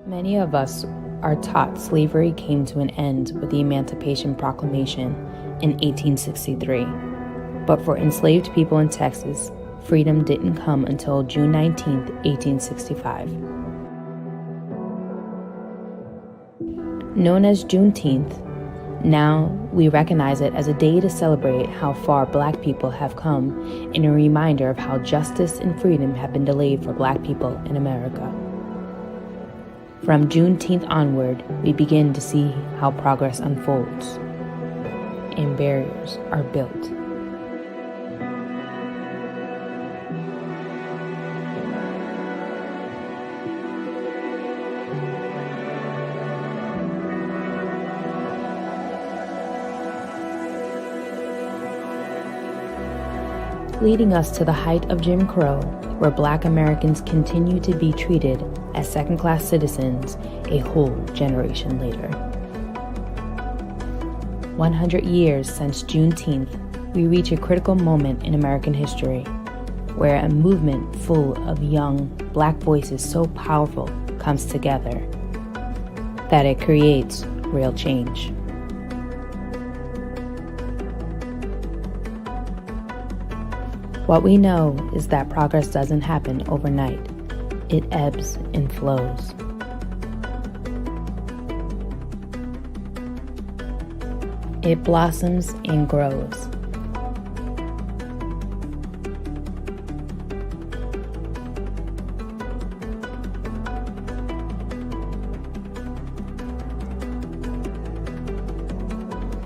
Many of us are taught slavery came to an end with the Emancipation Proclamation in 1863. But for enslaved people in Texas, freedom didn't come until June 19, 1865. Known as Juneteenth, now we recognize it as a day to celebrate how far Black people have come and a reminder of how justice and freedom have been delayed for Black people in America. From Juneteenth onward, we begin to see how progress unfolds and barriers are built. Leading us to the height of Jim Crow, where Black Americans continue to be treated as second-class citizens a whole generation later. 100 years since Juneteenth, we reach a critical moment in American history, where a movement full of young Black voices so powerful comes together that it creates real change. What we know is that progress doesn't happen overnight. It ebbs and flows. It blossoms and grows.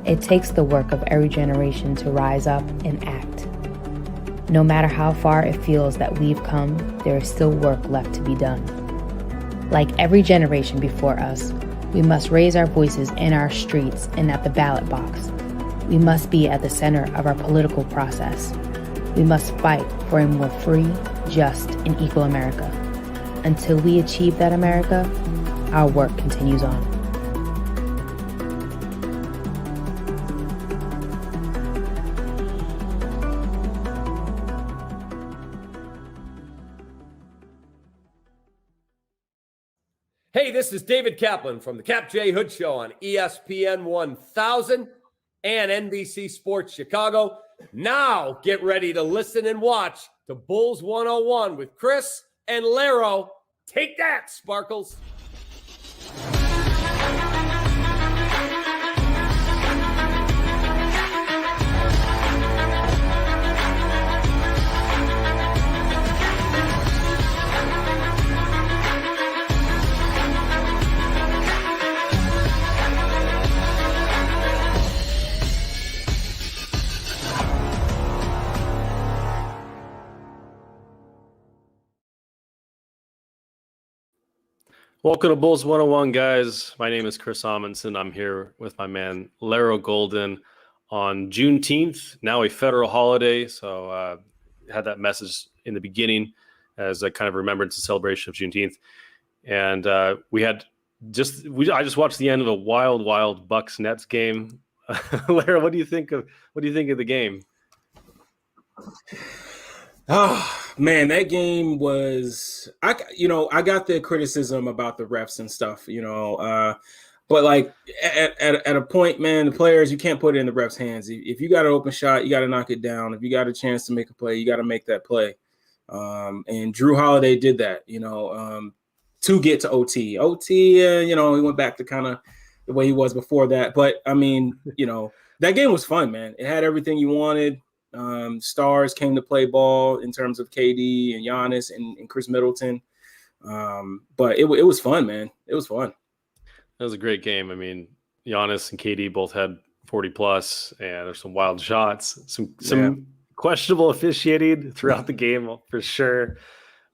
It takes the work of every generation to rise up and act. No matter how far it feels that we've come, there is still work left to be done. Like every generation before us, we must raise our voices in our streets and at the ballot box. We must be at the center of our political process. We must fight for a more free, just, and equal America. Until we achieve that America, our work continues on. Hey, this is David Kaplan from the Cap J. Hood Show on ESPN 1000 and NBC Sports Chicago. Now get ready to listen and watch to Bulls 101 with Chris and Laro. Take that, Sparkles. Welcome to Bulls 101, guys. My name is Chris Amundsen. I'm here with my man, Laro Golden, on Juneteenth, now a federal holiday. So had that message in the beginning as a kind of remembrance and celebration of Juneteenth. And I just watched the end of a wild Bucks Nets game. Laro, what do you think of the game? Oh man, that game was I got the criticism about the refs and stuff, but like at a point, man, the players, you can't put it in the refs' hands. If you got an open shot, you got to knock it down. If you got a chance to make a play, you got to make that play. And Drew Holiday did that, to get to OT. He went back to kind of the way he was before that. But I mean, that game was fun, man. It had everything you wanted. Stars came to play ball in terms of KD and Giannis and Chris Middleton. But it was fun, man. It was fun. That was a great game. I mean, Giannis and KD both had 40 plus, and there's some wild shots, some questionable officiating throughout the game for sure.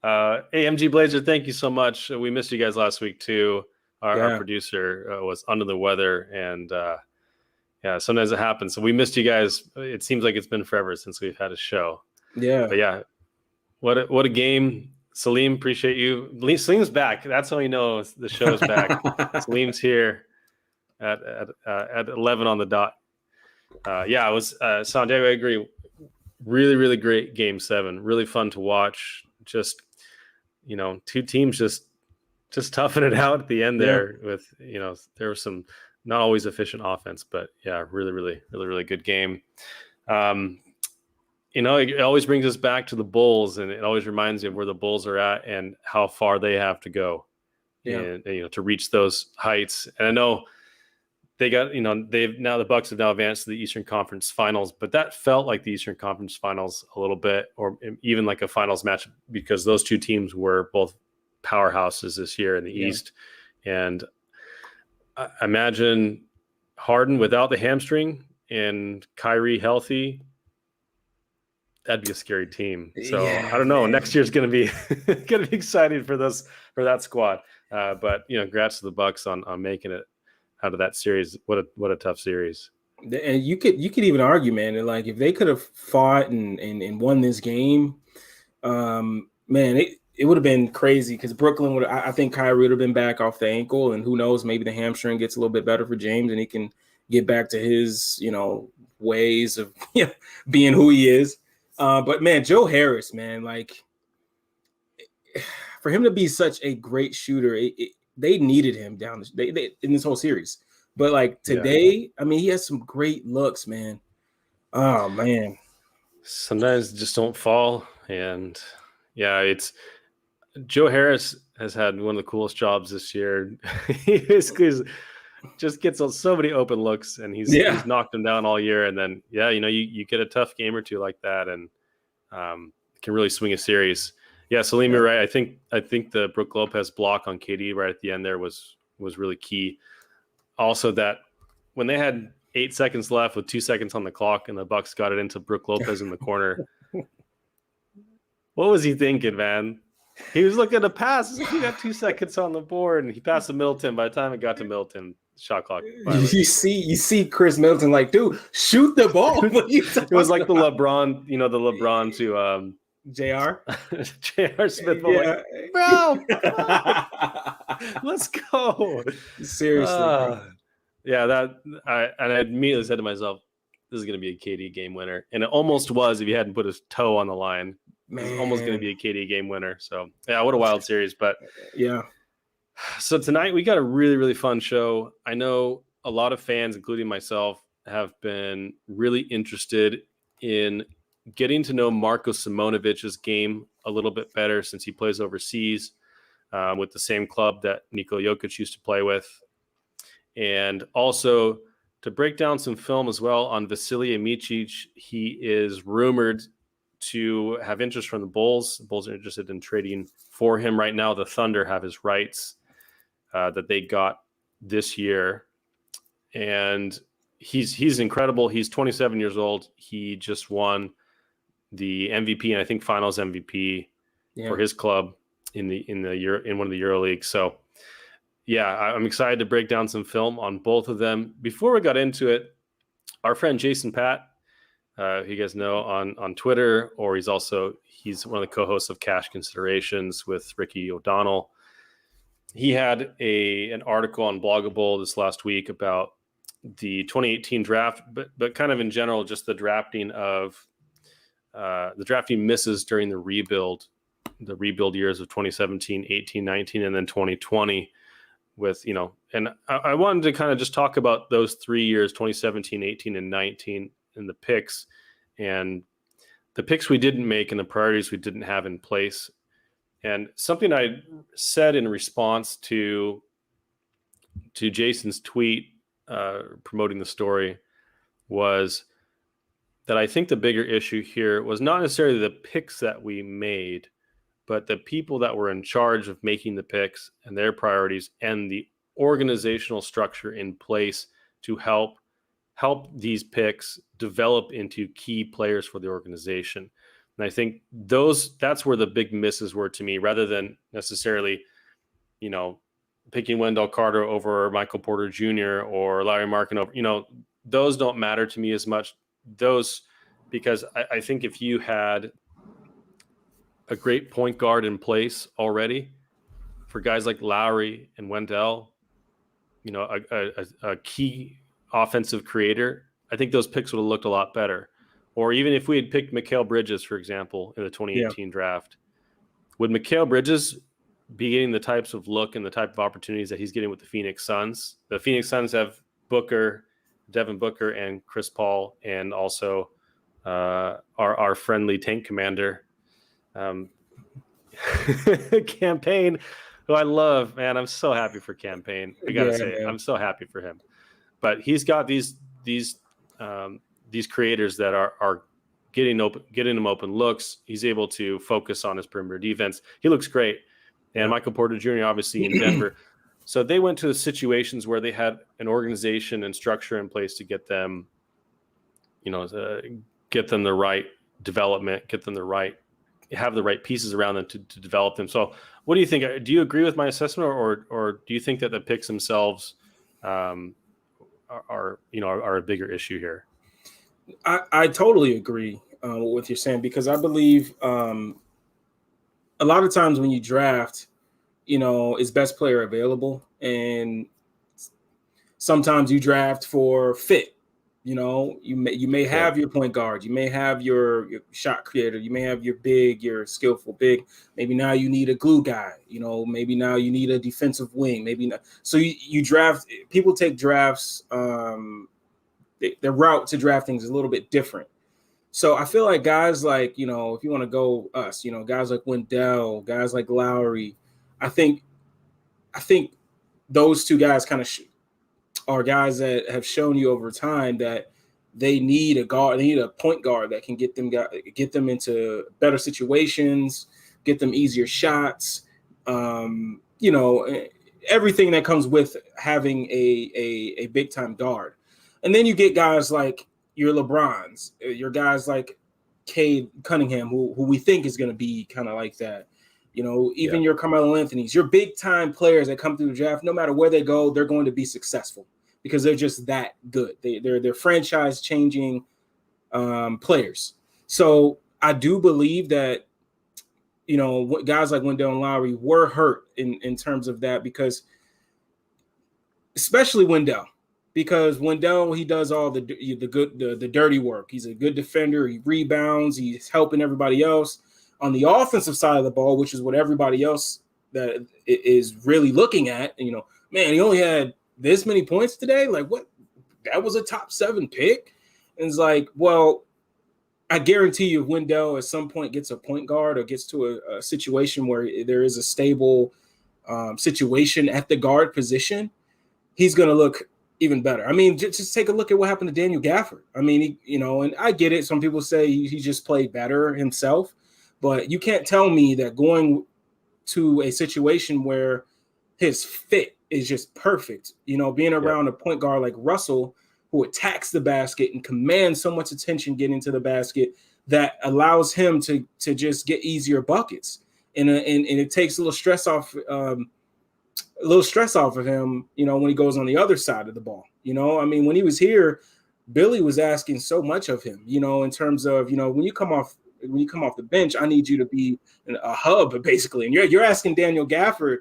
AMG Blazer, thank you so much. We missed you guys last week too. Our producer was under the weather, and yeah, sometimes it happens. So we missed you guys. It seems like it's been forever since we've had a show. Yeah. But yeah, what a game. Salim, appreciate you. Salim's back. That's how we know the show is back. Salim's here at 11 on the dot. Yeah, it was Santiago. I agree. Really, really great game 7. Really fun to watch. Just, two teams just toughing it out at the end there with, there was some not always efficient offense, but yeah, really, really, really, really good game. It always brings us back to the Bulls, and it always reminds you of where the Bulls are at and how far they have to go and to reach those heights. And I know they got, the Bucks have now advanced to the Eastern Conference Finals, but that felt like the Eastern Conference Finals a little bit, or even like a finals match, because those two teams were both powerhouses this year in the East. And I imagine Harden without the hamstring and Kyrie healthy, that'd be a scary team. So I don't know. Next year's going to be exciting for that squad. But congrats to the Bucks on making it out of that series. What a tough series. And you could even argue, man, that like if they could have fought and won this game, man, it would have been crazy, because Brooklyn would. I think Kyrie would have been back off the ankle, and who knows, maybe the hamstring gets a little bit better for James, and he can get back to his ways of being who he is. But man, Joe Harris, man, like for him to be such a great shooter, they needed him down they in this whole series. But like today, I mean, he has some great looks, man. Oh man, sometimes just don't fall, and it's Joe Harris has had one of the coolest jobs this year. He basically just gets so many open looks, and he's knocked them down all year. And then you get a tough game or two like that, and can really swing a series. Yeah, Salim, you're right. I think the Brook Lopez block on KD right at the end there was really key. Also, that when they had 8 seconds left with 2 seconds on the clock, and the Bucks got it into Brook Lopez in the corner. What was he thinking, man? He was looking to pass. He got 2 seconds on the board, and he passed to Middleton. By the time it got to Middleton, shot clock. You see Chris Middleton like, dude, shoot the ball. It was like the LeBron, the LeBron to J.R. Smith. Yeah. Like, bro, let's go. Seriously. I immediately said to myself, this is going to be a KD game winner. And it almost was if he hadn't put his toe on the line. Man. It's almost going to be a KD game winner. So, what a wild series. But so tonight we got a really, really fun show. I know a lot of fans, including myself, have been really interested in getting to know Marko Simonovic's game a little bit better, since he plays overseas with the same club that Nikola Jokic used to play with. And also to break down some film as well on Vasilije Micic. He is rumored to have interest from the Bulls. The Bulls are interested in trading for him right now. The Thunder have his rights that they got this year. And he's incredible. He's 27 years old. He just won the MVP and I think Finals MVP for his club in one of the Euro Leagues. So I'm excited to break down some film on both of them. Before we got into it, our friend Jason Patt, who you guys know on Twitter, or he's one of the co-hosts of Cash Considerations with Ricky O'Donnell. He had an article on Bloggable this last week about the 2018 draft, but kind of in general, just the drafting misses during the rebuild years of 2017, 18, 19, and then 2020 with, and I wanted to kind of just talk about those 3 years, 2017, 18, and 19, and the picks we didn't make and the priorities we didn't have in place. And something I said in response to Jason's tweet promoting the story was that I think the bigger issue here was not necessarily the picks that we made, but the people that were in charge of making the picks and their priorities and the organizational structure in place to help these picks develop into key players for the organization. And I think that's where the big misses were to me, rather than necessarily, picking Wendell Carter over Michael Porter Jr. or Larry Markin over, those don't matter to me as much. Because I think if you had a great point guard in place already for guys like Lowry and Wendell, a key offensive creator, I think those picks would have looked a lot better. Or even if we had picked Mikal Bridges, for example, in the 2018 draft, would Mikal Bridges be getting the types of look and the type of opportunities that he's getting with the Phoenix Suns? The Phoenix Suns have Devin Booker, and Chris Paul, and also our friendly tank commander, Campaign, who I love, man. I'm so happy for Campaign. I gotta say, I'm so happy for him. But he's got these creators that are getting him open looks. He's able to focus on his perimeter defense. He looks great. And Michael Porter Jr. obviously in Denver. So they went to the situations where they had an organization and structure in place to get them, get them the right development, have the right pieces around them to develop them. So what do you think? Do you agree with my assessment, or do you think that the picks themselves are a bigger issue here? I totally agree with what you're saying, because I believe a lot of times when you draft, it's best player available, and sometimes you draft for fit. You may have your point guard, you may have your shot creator, you may have your skillful big. Maybe now you need a glue guy. Maybe now you need a defensive wing. Maybe not. So you draft. People take drafts. Their route to drafting is a little bit different. So I feel like guys like, if you want to go us, guys like Wendell, guys like Lowry, I think those two guys kind of are guys that have shown you over time that they need a guard, they need a point guard that can get them into better situations, get them easier shots, everything that comes with having a big time guard. And then you get guys like your LeBrons, your guys like Cade Cunningham, who we think is going to be kind of like that. Your Carmelo Anthony's, your big time players that come through the draft, no matter where they go, they're going to be successful because they're just that good. They're franchise changing players. So I do believe that, guys like Wendell and Lowry were hurt in terms of that, because especially Wendell. Because Wendell, he does all the dirty work. He's a good defender. He rebounds. He's helping everybody else on the offensive side of the ball, which is what everybody else that is really looking at. Man, he only had this many points today. Like, what? That was a top 7 pick. And it's like, well, I guarantee you, if Wendell at some point gets a point guard or gets to a situation where there is a stable situation at the guard position, he's going to look even better. I mean, just take a look at what happened to Daniel Gafford. I mean, and I get it. Some people say he just played better himself, but you can't tell me that going to a situation where his fit is just perfect, being around a point guard like Russell, who attacks the basket and commands so much attention getting to the basket, that allows him to just get easier buckets. And it takes a little stress off of him, when he goes on the other side of the ball. I mean, when he was here, Billy was asking so much of him, in terms of, when you come off the bench, I need you to be a hub, basically. And you're asking Daniel Gafford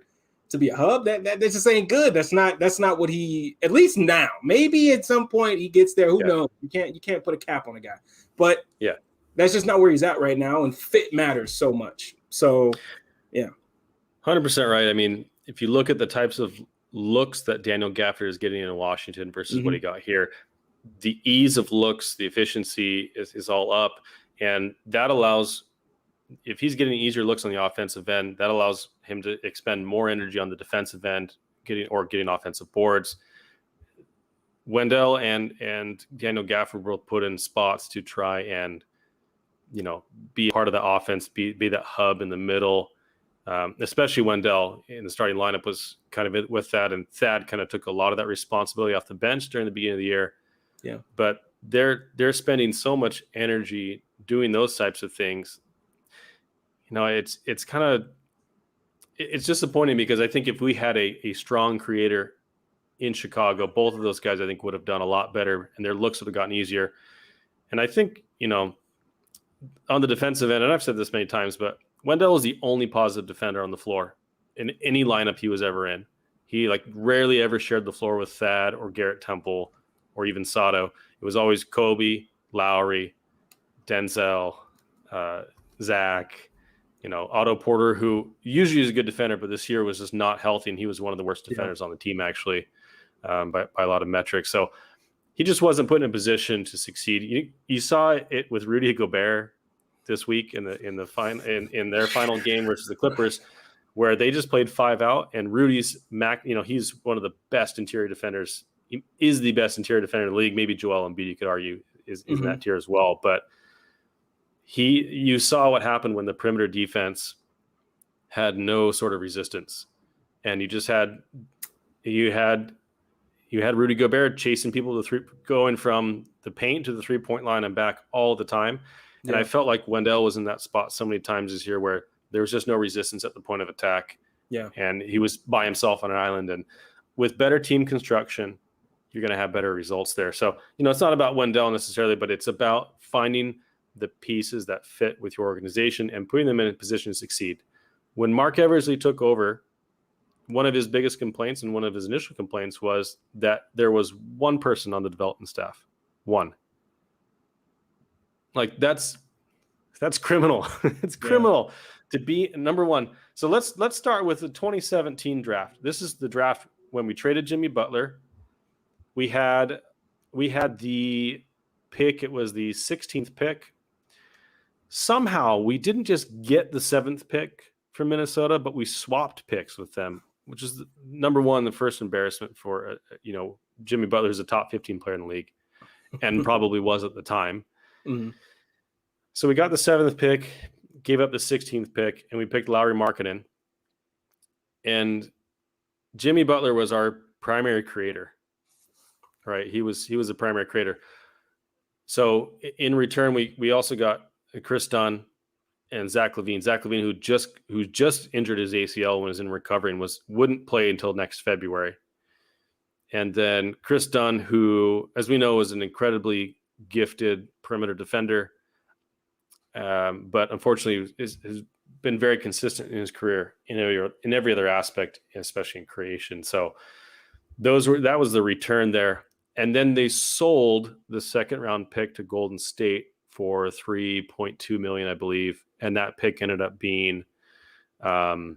to be a hub. That just ain't good. That's not what he, at least now. Maybe at some point he gets there. Who knows? You can't put a cap on a guy. But that's just not where he's at right now. And fit matters so much. So, 100% right. I mean, if you look at the types of looks that Daniel Gafford is getting in Washington versus what he got here, the ease of looks, the efficiency is all up. And that allows, if he's getting easier looks on the offensive end, that allows him to expend more energy on the defensive end, getting offensive boards. Wendell and Daniel Gafford were put in spots to try and, be part of the offense, be that hub in the middle. Especially Wendell in the starting lineup was kind of with that, and Thad kind of took a lot of that responsibility off the bench during the beginning of the year. Yeah, but they're spending so much energy doing those types of things, it's disappointing, because I think if we had a strong creator in Chicago, both of those guys I think would have done a lot better, and their looks would have gotten easier. And I think, on the defensive end, and I've said this many times, but Wendell is the only positive defender on the floor in any lineup he was ever in. He rarely ever shared the floor with Thad or Garrett Temple or even Sato. It was always Kobe, Lowry, Denzel, Zach, Otto Porter, who usually is a good defender, but this year was just not healthy, and he was one of the worst defenders on the team, actually, by a lot of metrics. So he just wasn't put in a position to succeed. You saw it with Rudy Gobert this week in their final game versus the Clippers, where they just played 5 out, and Rudy's he's one of the best interior defenders. He is the best interior defender in the league. Maybe Joel Embiid, you could argue, is in that tier as well. But you saw what happened when the perimeter defense had no sort of resistance, and you had Rudy Gobert chasing people going from the paint to the 3-point line and back all the time. And I felt like Wendell was in that spot so many times this year where there was just no resistance at the point of attack. Yeah. And he was by himself on an island. And with better team construction, you're going to have better results there. So, it's not about Wendell necessarily, but it's about finding the pieces that fit with your organization and putting them in a position to succeed. When Mark Eversley took over, one of his biggest complaints and one of his initial complaints was that there was one person on the development staff. One. That's criminal. It's criminal to be number one. So let's start with the 2017 draft. This is the draft when we traded Jimmy Butler. We had the pick. It was the 16th pick. Somehow we didn't just get the 7th pick from Minnesota, but we swapped picks with them, which is number one, the first embarrassment for, Jimmy Butler is a top 15 player in the league and probably was at the time. Mm-hmm. So we got the 7th pick, gave up the 16th pick, and we picked Lauri Markkanen. And Jimmy Butler was our primary creator, right? He was a primary creator. So in return, we also got Chris Dunn and Zach LaVine. Zach LaVine, who just injured his ACL when he was in recovery and wouldn't play until next February. And then Chris Dunn, who, as we know, is an incredibly gifted perimeter defender, but unfortunately has been very consistent in his career in every other aspect, especially in creation. So that was the return there. And then they sold the 2nd round pick to Golden State for $3.2 million, I believe. And that pick ended up being, what's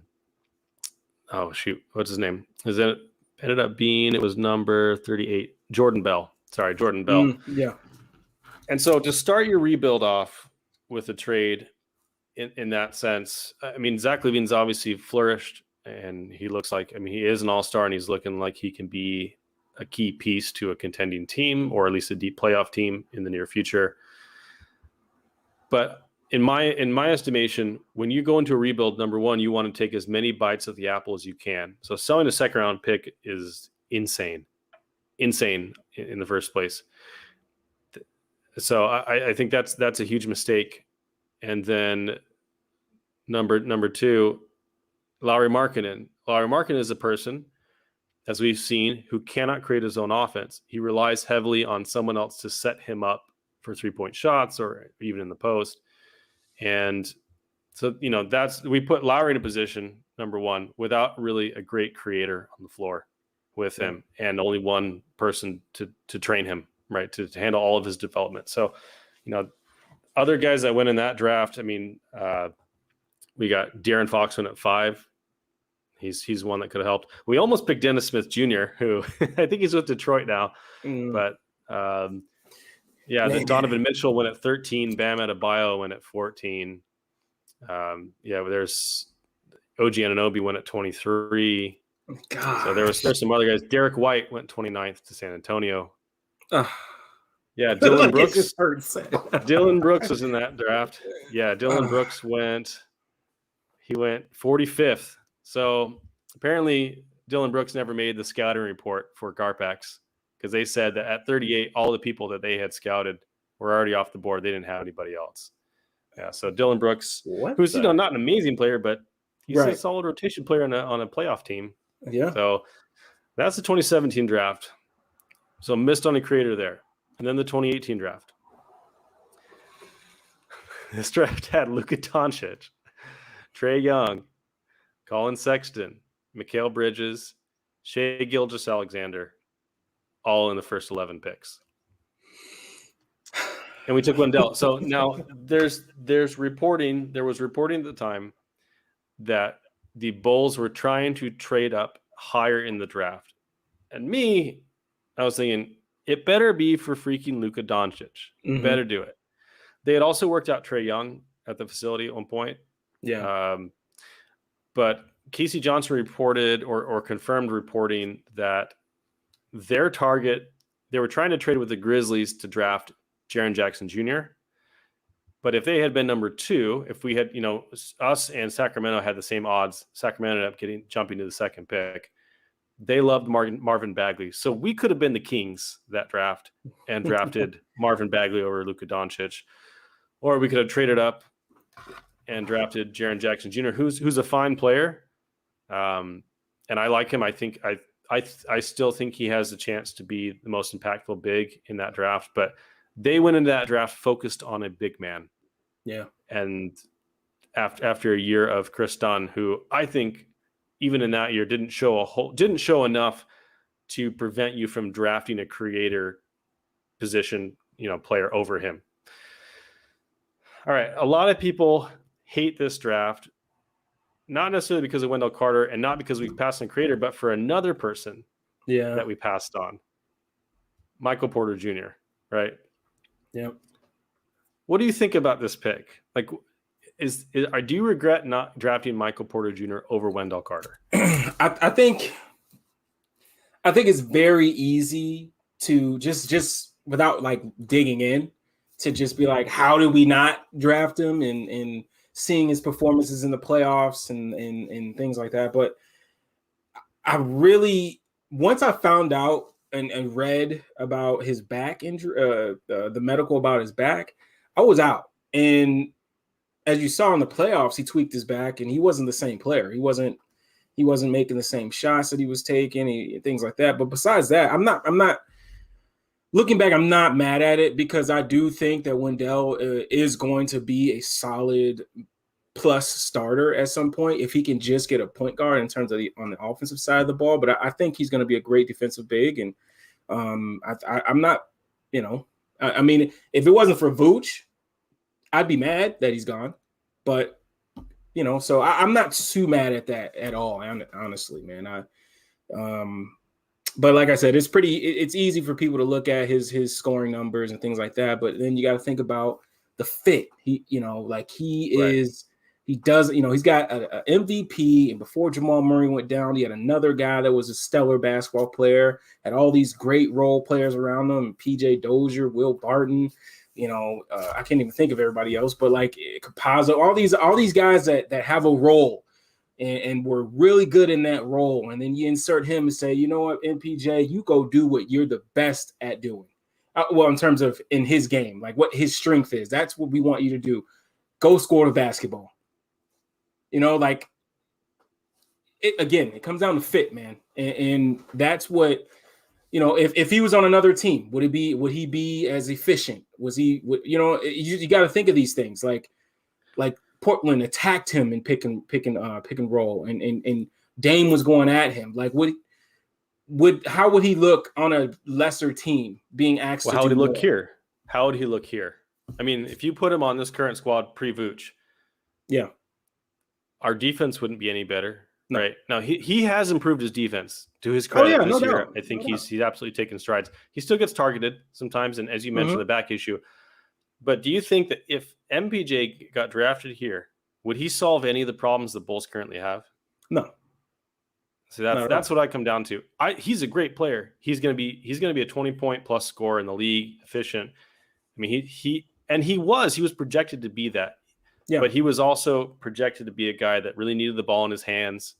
his name? It was number 38, Jordan Bell. Sorry, Jordan Bell. Yeah. And so to start your rebuild off with a trade in that sense, I mean, Zach LaVine's obviously flourished, and he looks like, he is an all-star, and he's looking like he can be a key piece to a contending team, or at least a deep playoff team in the near future. But in my estimation, when you go into a rebuild, number one, you want to take as many bites of the apple as you can. So selling a 2nd round pick is insane in the first place. So I think that's a huge mistake. And then number two, Lauri Markkanen. Lauri Markkanen is a person, as we've seen, who cannot create his own offense. He relies heavily on someone else to set him up for 3-point shots or even in the post. And so, we put Lauri in a position, number one, without really a great creator on the floor with him, and only one person to train him, right, to handle all of his development. So, other guys that went in that draft, we got De'Aaron Fox went at 5. He's one that could have helped. We almost picked Dennis Smith Jr., who I think he's with Detroit now. But Donovan Mitchell went at 13. Bam Adebayo went at 14. There's OG Anunoby went at 23. God. So there's some other guys. Derek White went 29th to San Antonio. Dylan Brooks. Dylan Brooks was in that draft. Yeah, Dylan Brooks went 45th. So apparently Dylan Brooks never made the scouting report for Garpax, because they said that at 38, all the people that they had scouted were already off the board. They didn't have anybody else. Yeah. So Dylan Brooks, What who's the- not an amazing player, but he's a Right. solid rotation player on a playoff team. Yeah. So that's the 2017 draft. So missed on a creator there. And then the 2018 draft. This draft had Luka Doncic, Trae Young, Colin Sexton, Mikal Bridges, Shai Gilgeous-Alexander, all in the first 11 picks. And we took Wendell. So now there was reporting at the time that the Bulls were trying to trade up higher in the draft. And I was thinking, it better be for freaking Luka Doncic. Mhm. Better do it. They had also worked out Trae Young at the facility at one point. Yeah. But Casey Johnson reported or confirmed reporting that their target, they were trying to trade with the Grizzlies to draft Jaren Jackson Jr. But if they had been number 2, if we had, us and Sacramento had the same odds, Sacramento ended up jumping to the second pick. They loved Marvin Bagley. So we could have been the Kings that draft and drafted Marvin Bagley over Luka Doncic. Or we could have traded up and drafted Jaren Jackson Jr., who's a fine player. And I like him. I think I still think he has a chance to be the most impactful big in that draft. But they went into that draft focused on a big man. Yeah. And after a year of Chris Dunn, who I think even in that year didn't show enough to prevent you from drafting a creator position, player over him. All right. A lot of people hate this draft, not necessarily because of Wendell Carter and not because we passed on creator, but for another person that we passed on, Michael Porter Jr., right? Yeah. What do you think about this pick? Like, do you regret not drafting Michael Porter Jr. over Wendell Carter? I think it's very easy to just without like digging in to just be like, how did we not draft him and seeing his performances in the playoffs and things like that. But I really, once I found out and read about his back injury, the medical about his back, I was out. And as you saw in the playoffs, he tweaked his back and he wasn't the same player. He wasn't making the same shots that he was taking, things like that. But besides that, I'm not looking back, I'm not mad at it because I do think that Wendell is going to be a solid plus starter at some point if he can just get a point guard in terms of on the offensive side of the ball. But I think he's going to be a great defensive big. And I'm not, I mean, if it wasn't for Vooch, I'd be mad that he's gone. But, so I'm not too mad at that at all, honestly, man. But like I said, it's easy for people to look at his scoring numbers and things like that. But then you got to think about the fit. He does, he's got an MVP. And before Jamal Murray went down, he had another guy that was a stellar basketball player, had all these great role players around him, PJ Dozier, Will Barton, I can't even think of everybody else, but like Campazzo, all these guys that have a role and were really good in that role. And then you insert him and say, you know what, MPJ, you go do what you're the best at doing. Well, in terms of in his game, like what his strength is, that's what we want you to do. Go score the basketball. It comes down to fit, man. And that's what, if he was on another team, would he be as efficient? You got to think of these things like Portland attacked him and pick and roll and Dame was going at him. Like how would he look on a lesser team being asked? Well, how would he look here? How would he look here? I mean, if you put him on this current squad pre-Vooch, yeah, our defense wouldn't be any better. No. Right now, he has improved his defense to his credit this year. I think he's absolutely taken strides. He still gets targeted sometimes, and as you mentioned, the back issue. But do you think that if MPJ got drafted here, would he solve any of the problems the Bulls currently have? No. So that's what I come down to. He's a great player. He's going to be a 20-point plus scorer in the league, efficient. I mean, he was projected to be that. Yeah. But he was also projected to be a guy that really needed the ball in his hands,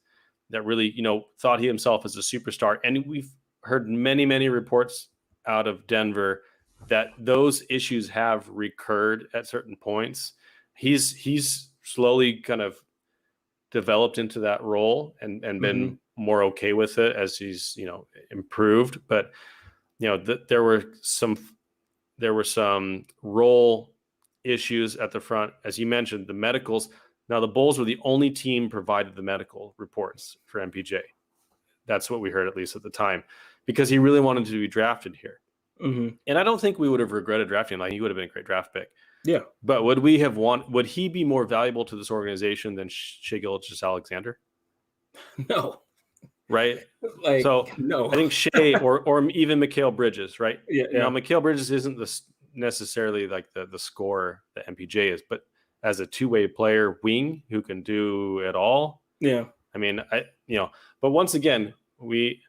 that really, thought he himself as a superstar. And we've heard many, many reports out of Denver that those issues have recurred at certain points. he's slowly kind of developed into that role and been more okay with it as he's, improved. But, there were some role issues at the front. As you mentioned, the medicals. Now, the Bulls were the only team provided the medical reports for MPJ. That's what we heard, at least at the time, because he really wanted to be drafted here. And I don't think we would have regretted drafting him. Like, he would have been a great draft pick. Yeah. But would he be more valuable to this organization than Shai Gilgeous-Alexander? No. Right? No. I think Shai or even Mikal Bridges, right? Yeah. Now, Mikal Bridges isn't necessarily like the scorer that MPJ is, but as a two-way player wing who can do it all. Yeah. I mean, but once again, do we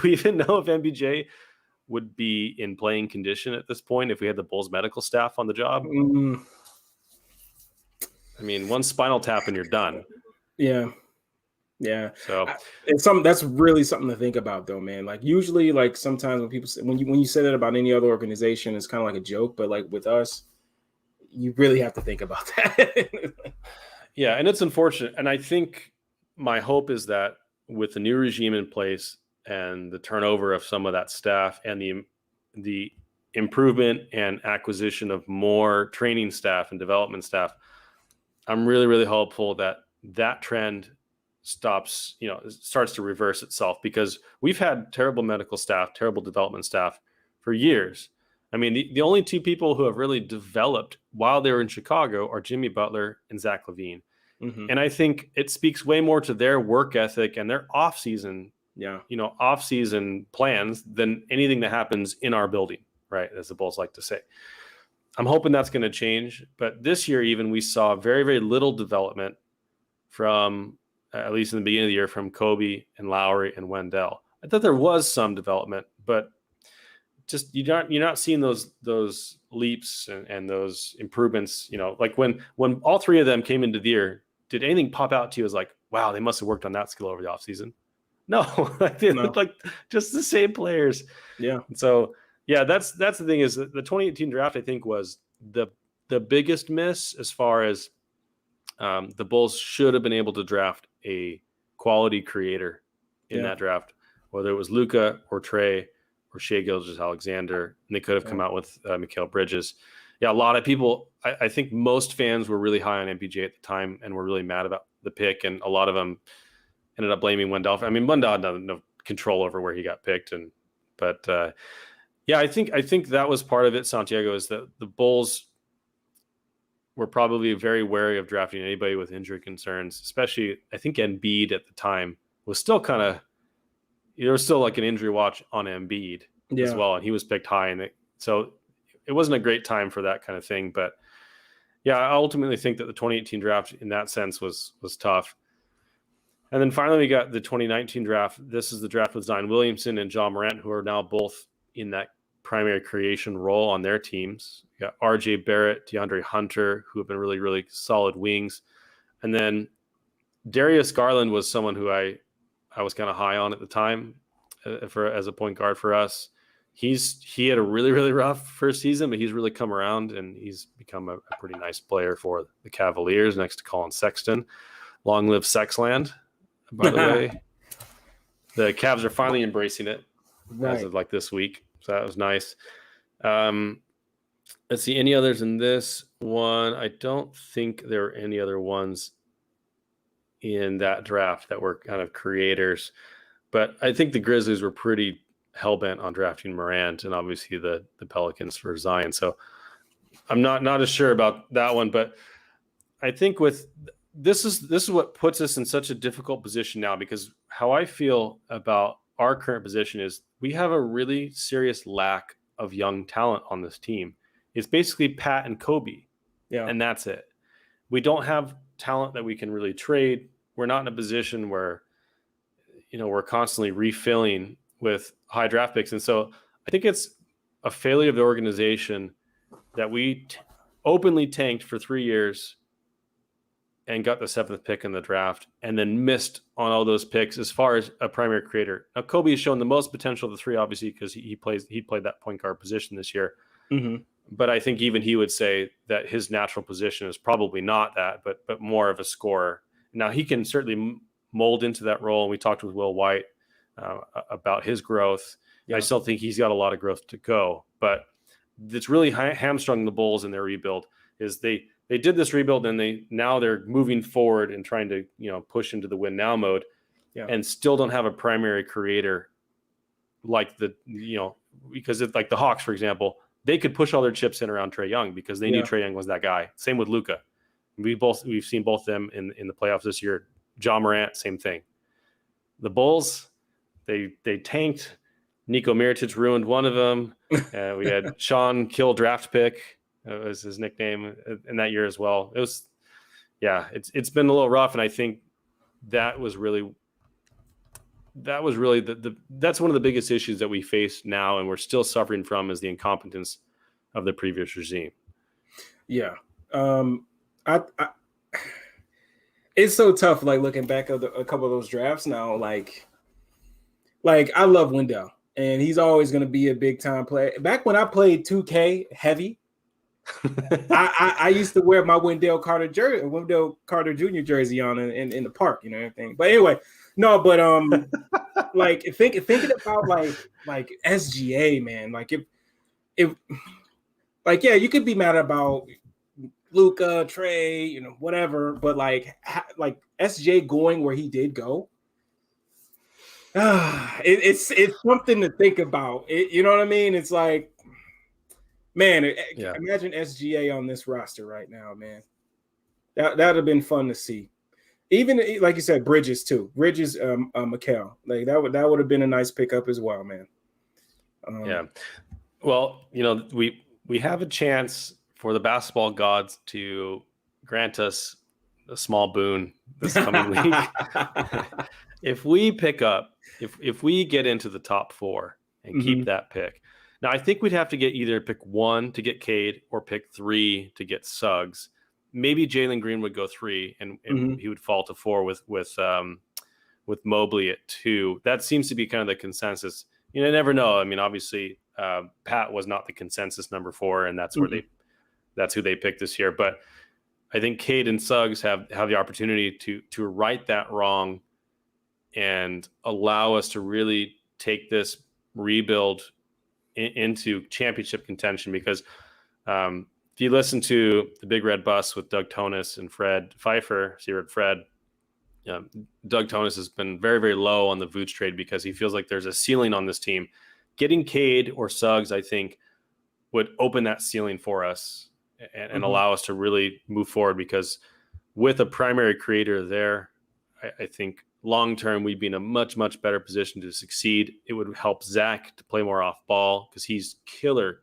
even know if MPJ would be in playing condition at this point if we had the Bulls medical staff on the job? I mean, one spinal tap and you're done. Yeah. Yeah. So it's that's really something to think about, though, man. Like, usually, like, sometimes when people say, when you say that about any other organization, it's kind of like a joke, but like with us, you really have to think about that. Yeah, and it's unfortunate. And I think my hope is that with the new regime in place and the turnover of some of that staff and the improvement and acquisition of more training staff and development staff, I'm really, really hopeful that trend starts to reverse itself, because we've had terrible medical staff, terrible development staff for years. I mean, the only two people who have really developed while they were in Chicago are Jimmy Butler and Zach LaVine. And I think it speaks way more to their work ethic and their off-season plans than anything that happens in our building, right? As the Bulls like to say. I'm hoping that's going to change. But this year, even, we saw very, very little development from, at least in the beginning of the year, from Kobe and Lowry and Wendell. I thought there was some development, but just you're not seeing those leaps and those improvements. Like when all three of them came into the year, did anything pop out to you as like, wow, they must have worked on that skill over the offseason? No, they look like just the same players. Yeah. So yeah, that's the thing, is that the 2018 draft, I think, was the biggest miss as far as the Bulls should have been able to draft a quality creator in that draft, whether it was Luka or Trey or Shai Gilgeous-Alexander, and they could have come out with Mikal Bridges. Yeah, a lot of people, I think most fans were really high on MPJ at the time and were really mad about the pick, and a lot of them ended up blaming Wendell. I mean, Wendell had no control over where he got picked, but I think that was part of it, Santiago, is that the Bulls were probably very wary of drafting anybody with injury concerns, especially I think Embiid at the time was still kind of, there was still like an injury watch on Embiid as well, and he was picked high, and so it wasn't a great time for that kind of thing. But yeah, I ultimately think that the 2018 draft in that sense was tough. And then finally we got the 2019 draft. This is the draft with Zion Williamson and Ja Morant, who are now both in that primary creation role on their teams. You got RJ Barrett, DeAndre Hunter, who have been really, really solid wings. And then Darius Garland was someone who I was kind of high on at the time as a point guard for us. He had a really, really rough first season, but he's really come around and he's become a pretty nice player for the Cavaliers next to Colin Sexton. Long live Sexland, by the way. The Cavs are finally embracing it as of like this week. So that was nice. Let's see, any others in this one? I don't think there were any other ones in that draft that were kind of creators, but I think the Grizzlies were pretty hell-bent on drafting Morant, and obviously the Pelicans for Zion. So I'm not as sure about that one, but I think with this is what puts us in such a difficult position now, because how I feel about our current position is we have a really serious lack of young talent on this team. It's basically Pat and Kobe, and that's it. We don't have talent that we can really trade. We're not in a position where, we're constantly refilling with high draft picks. And so I think it's a failure of the organization that we openly tanked for 3 years and got the 7th pick in the draft and then missed on all those picks as far as a primary creator. Now, Kobe has shown the most potential of the three, obviously, because he played that point guard position this year. But I think even he would say that his natural position is probably not that, but more of a scorer. Now he can certainly mold into that role. And we talked with Will White about his growth. Yeah. I still think he's got a lot of growth to go, but it's really hamstrung the Bulls in their rebuild. Is they did this rebuild and they're moving forward and trying to push into the win now mode, and still don't have a primary creator like because it's like the Hawks, for example. They could push all their chips in around Trae Young because they knew Trae Young was that guy. Same with Luka. We've seen both of them in the playoffs this year. Ja Morant, same thing. The Bulls, they tanked. Niko Mirotic ruined one of them. We had Sean Kill draft pick. That was his nickname in that year as well. It's been a little rough, and I think that was really that's one of the biggest issues that we face now, and we're still suffering from, is the incompetence of the previous regime. Yeah. It's so tough, like looking back at a couple of those drafts now. Like I love Wendell, and he's always going to be a big time player. Back when I played 2K heavy, I used to wear my Wendell Carter Jr. jersey on in the park, everything. But anyway, no, but like thinking about like SGA, man, like if like you could be mad about Luka, Trae, whatever, but like SJ going where he did go, it's something to think about. You know what I mean? It's like, man, imagine SGA on this roster right now, man. That'd have been fun to see. Even like you said, Bridges too. Bridges, Mikal, like that would have been a nice pickup as well, man. Well, we have a chance for the basketball gods to grant us a small boon this coming week. If we pick up, if we get into the top 4 and keep that pick. Now, I think we'd have to get either pick 1 to get Cade or pick 3 to get Suggs. Maybe Jalen Green would go 3 and he would fall to 4 with Mobley at 2. That seems to be kind of the consensus. You never know. I mean, obviously, Pat was not the consensus number 4, and that's where that's who they picked this year. But I think Cade and Suggs have the opportunity to right that wrong and allow us to really take this rebuild into championship contention. Because if you listen to the Big Red Bus with Doug Tonis and Fred Pfeiffer, Fred, Doug Tonis has been very, very low on the Vooch trade because he feels like there's a ceiling on this team. Getting Cade or Suggs, I think, would open that ceiling for us and allow us to really move forward, because with a primary creator there, I think long-term we'd be in a much, much better position to succeed. It would help Zach to play more off ball because he's killer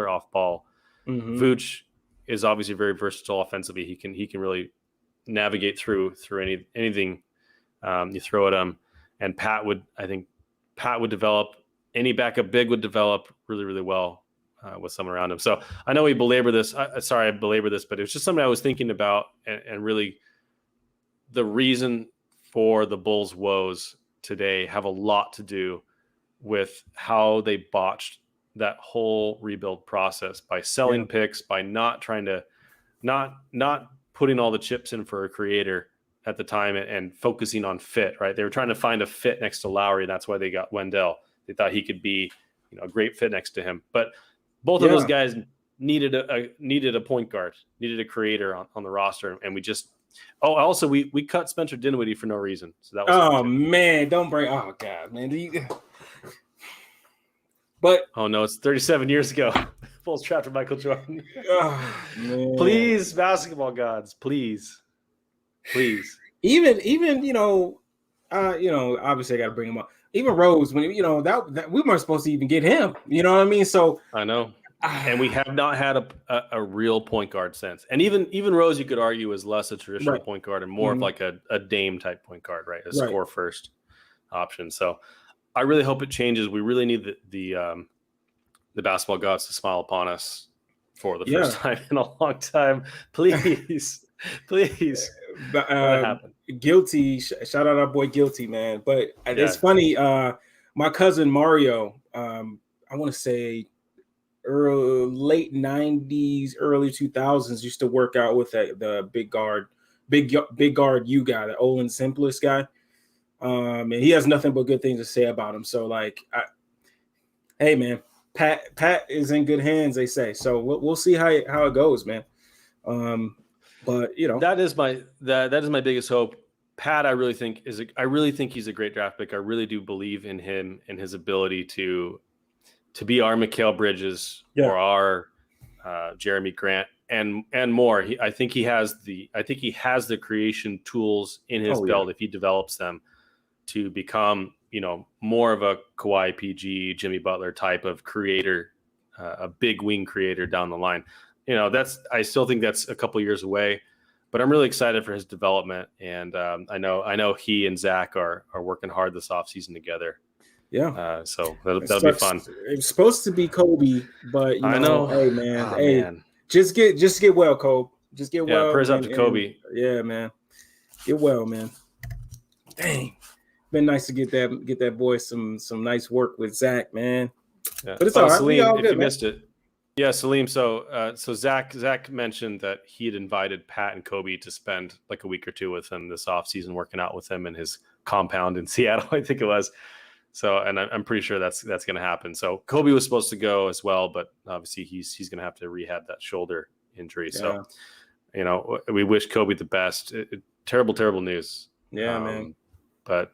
off ball. Vooch is obviously very versatile offensively. He can really navigate through anything you throw at him. And Pat would develop, any backup big would develop really, really well with someone around him. So I know we belabor this. Sorry, I belabor this, but it was just something I was thinking about, and really the reason for the Bulls' woes today have a lot to do with how they botched that whole rebuild process by selling picks, by not trying to not putting all the chips in for a creator at the time and focusing on fit, right? They were trying to find a fit next to Lowry, and that's why they got Wendell. They thought he could be, a great fit next to him. But both of those guys needed a point guard, needed a creator on the roster, and we just also we cut Spencer Dinwiddie for no reason. So that was man, don't bring God, man. But no, it's 37 years ago. Bulls drafted Michael Jordan. Man. Please, basketball gods, please. Even obviously I got to bring him up. Even Rose, when that we weren't supposed to even get him. You know what I mean? So I know, and we have not had a real point guard since. And even Rose, you could argue, is less a traditional point guard and more of like a Dame type point guard, right? A score first option. So I really hope it changes. We really need the basketball gods to smile upon us for the first time in a long time. Please. What happened? Guilty. Shout out our boy Guilty, man. But it's funny. My cousin Mario, I want to say late 90s, early 2000s used to work out with the big guard you guy, the Olin Simplest guy. And he has nothing but good things to say about him. So like, hey man, Pat is in good hands, they say. So we'll see how it goes, man. But you know, that is my biggest hope. Pat, I really think he's a great draft pick. I really do believe in him and his ability to be our Mikal Bridges or our Jeremy Grant and more. I think he has the creation tools in his belt if he develops them to become, you know, more of a Kawhi PG, Jimmy Butler type of creator, a big wing creator down the line. You know, I still think that's a couple years away, but I'm really excited for his development. And I know he and Zach are working hard this offseason together. Yeah. So that'll be fun. It's supposed to be Kobe, but I know. Hey man, just get well, Kobe. Just get well. Prayers up to Kobe. Yeah, man. Get well, man. Dang. Been nice to get that boy some nice work with Zach, man. Yeah. But it's all right. Salim, if you missed it. Yeah, Salim. So Zach mentioned that he had invited Pat and Kobe to spend like a week or two with him this offseason, working out with him in his compound in Seattle, I think it was. So, and I'm pretty sure that's going to happen. So Kobe was supposed to go as well, but obviously he's going to have to rehab that shoulder injury. Yeah. So, you know, we wish Kobe the best. Terrible news. Yeah, man. But,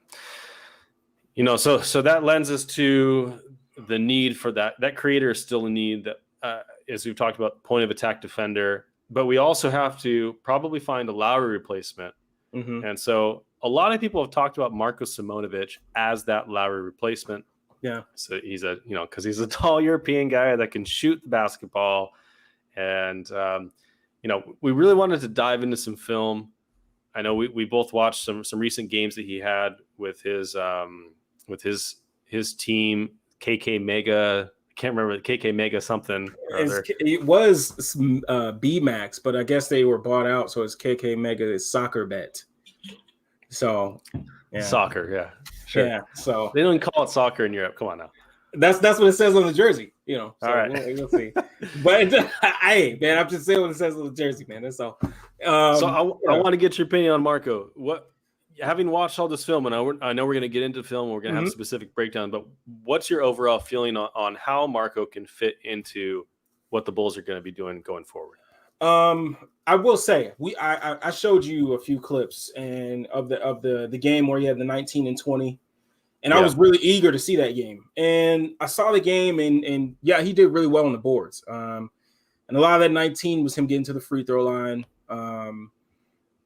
you know, so that lends us to the need for that creator is still a need that, as we've talked about, point of attack defender, but we also have to probably find a Lowry replacement. Mm-hmm. And so a lot of people have talked about Marko Simonovic as that Lowry replacement. Yeah. So he's because he's a tall European guy that can shoot the basketball. And, you know, we really wanted to dive into some film. I know we both watched some recent games that he had with his team, KK Mega. I can't remember, KK Mega something. It was B-Max, but I guess they were bought out, so it's KK Mega Soccer Bet. So, yeah. Soccer, yeah, sure. Yeah, so they don't call it soccer in Europe. Come on now. That's what it says on the jersey, you know. So all right, we'll see. But hey, man, I'm just saying what it says on the jersey, man. That's all. So I want to get your opinion on Marko. Having watched all this film, and I know we're going to get into film, we're going to have a specific breakdown, but what's your overall feeling on how Marko can fit into what the Bulls are going to be doing going forward? I will say I showed you a few clips and of the game where he had the 19 and 20, and I was really eager to see that game. And I saw the game, and yeah, he did really well on the boards. And a lot of that 19 was him getting to the free throw line.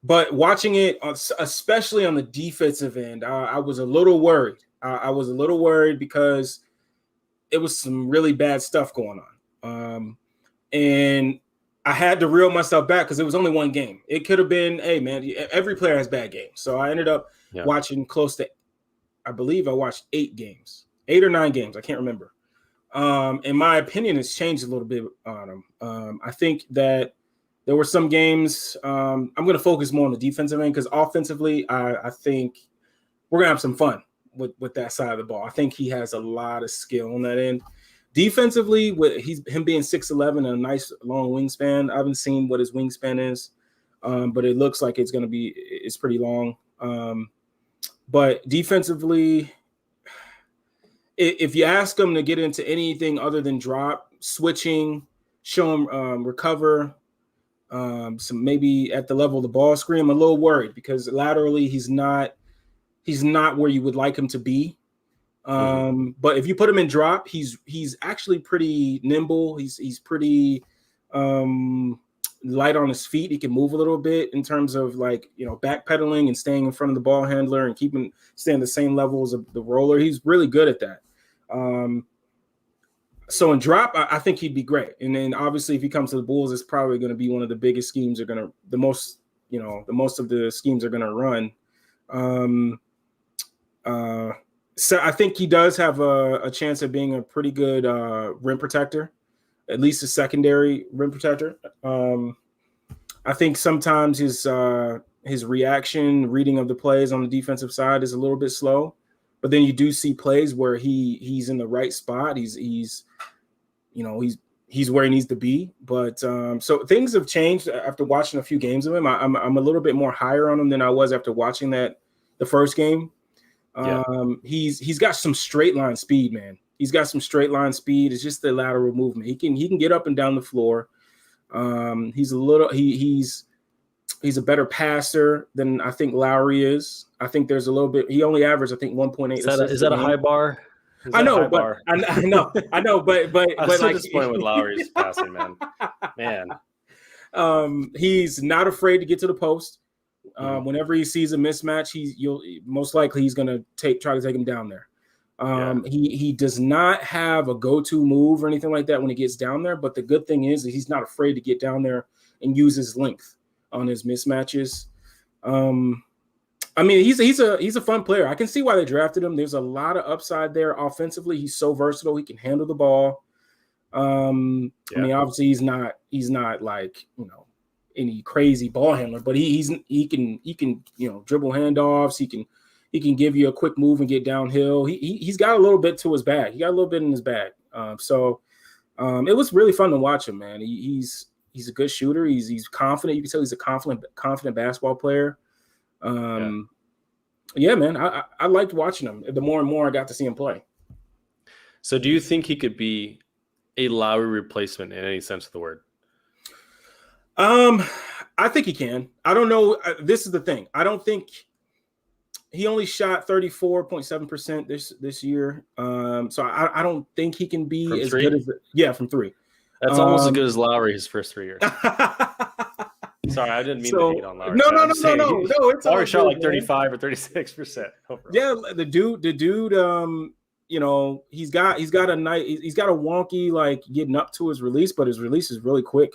But watching it, especially on the defensive end, I was a little worried. I was a little worried because it was some really bad stuff going on. And I had to reel myself back because it was only one game. It could have been, hey, man, every player has bad games. So I ended up watching close to, I believe I watched 8 or 9 games. I can't remember. And my opinion has changed a little bit on him. I think that there were some games. I'm going to focus more on the defensive end because offensively, I think we're going to have some fun with that side of the ball. I think he has a lot of skill on that end. Defensively, with him being 6'11" and a nice long wingspan, I haven't seen what his wingspan is, but it looks like it's pretty long. But defensively, if you ask him to get into anything other than drop, switching, show him recover, some maybe at the level of the ball screen, I'm a little worried because laterally he's not where you would like him to be. But if you put him in drop, he's actually pretty nimble. He's pretty light on his feet. He can move a little bit in terms of backpedaling and staying in front of the ball handler and staying the same levels of the roller. He's really good at that. So in drop, I think he'd be great. And then obviously if he comes to the Bulls, it's probably going to be one of the biggest schemes the most of the schemes are going to run. So I think he does have a chance of being a pretty good rim protector, at least a secondary rim protector. I think sometimes his reading of the plays on the defensive side is a little bit slow, but then you do see plays where he's in the right spot. He's he's where he needs to be. But so things have changed after watching a few games of him. I'm a little bit more higher on him than I was after watching the first game. He's got some straight line speed, man. He's got some straight line speed. It's just the lateral movement. He can get up and down the floor. He's a better passer than I think Lowry is. I think there's a little bit. He only averaged, I think, 1.8. Is that a high bar? I know, but I know, but I'm so disappointed with Lowry's passing, man. He's not afraid to get to the post. Whenever he sees a mismatch, most likely he's going to try to take him down there. He does not have a go-to move or anything like that when he gets down there. But the good thing is that he's not afraid to get down there and use his length on his mismatches. I mean, he's a fun player. I can see why they drafted him. There's a lot of upside there offensively. He's so versatile. He can handle the ball. I mean, obviously he's not like, any crazy ball handler, but he can dribble handoffs. He can give you a quick move and get downhill. He's got a little bit to his bag. He got a little bit in his bag. So it was really fun to watch him, man. He's a good shooter. He's confident. You can tell he's a confident basketball player. Yeah, man, I liked watching him. The more and more I got to see him play. So do you think he could be a Lowry replacement in any sense of the word? I think he can. I don't know. This is the thing. I don't think he only shot 34.7% this year. So I don't think he can be from as three? good as from three. That's almost as good as Lowry his first 3 years. Sorry, I didn't mean to hate on Lowry. No. It's Lowry shot like man. 35 or 36% overall. Yeah, the dude. He's got a wonky like getting up to his release, but his release is really quick.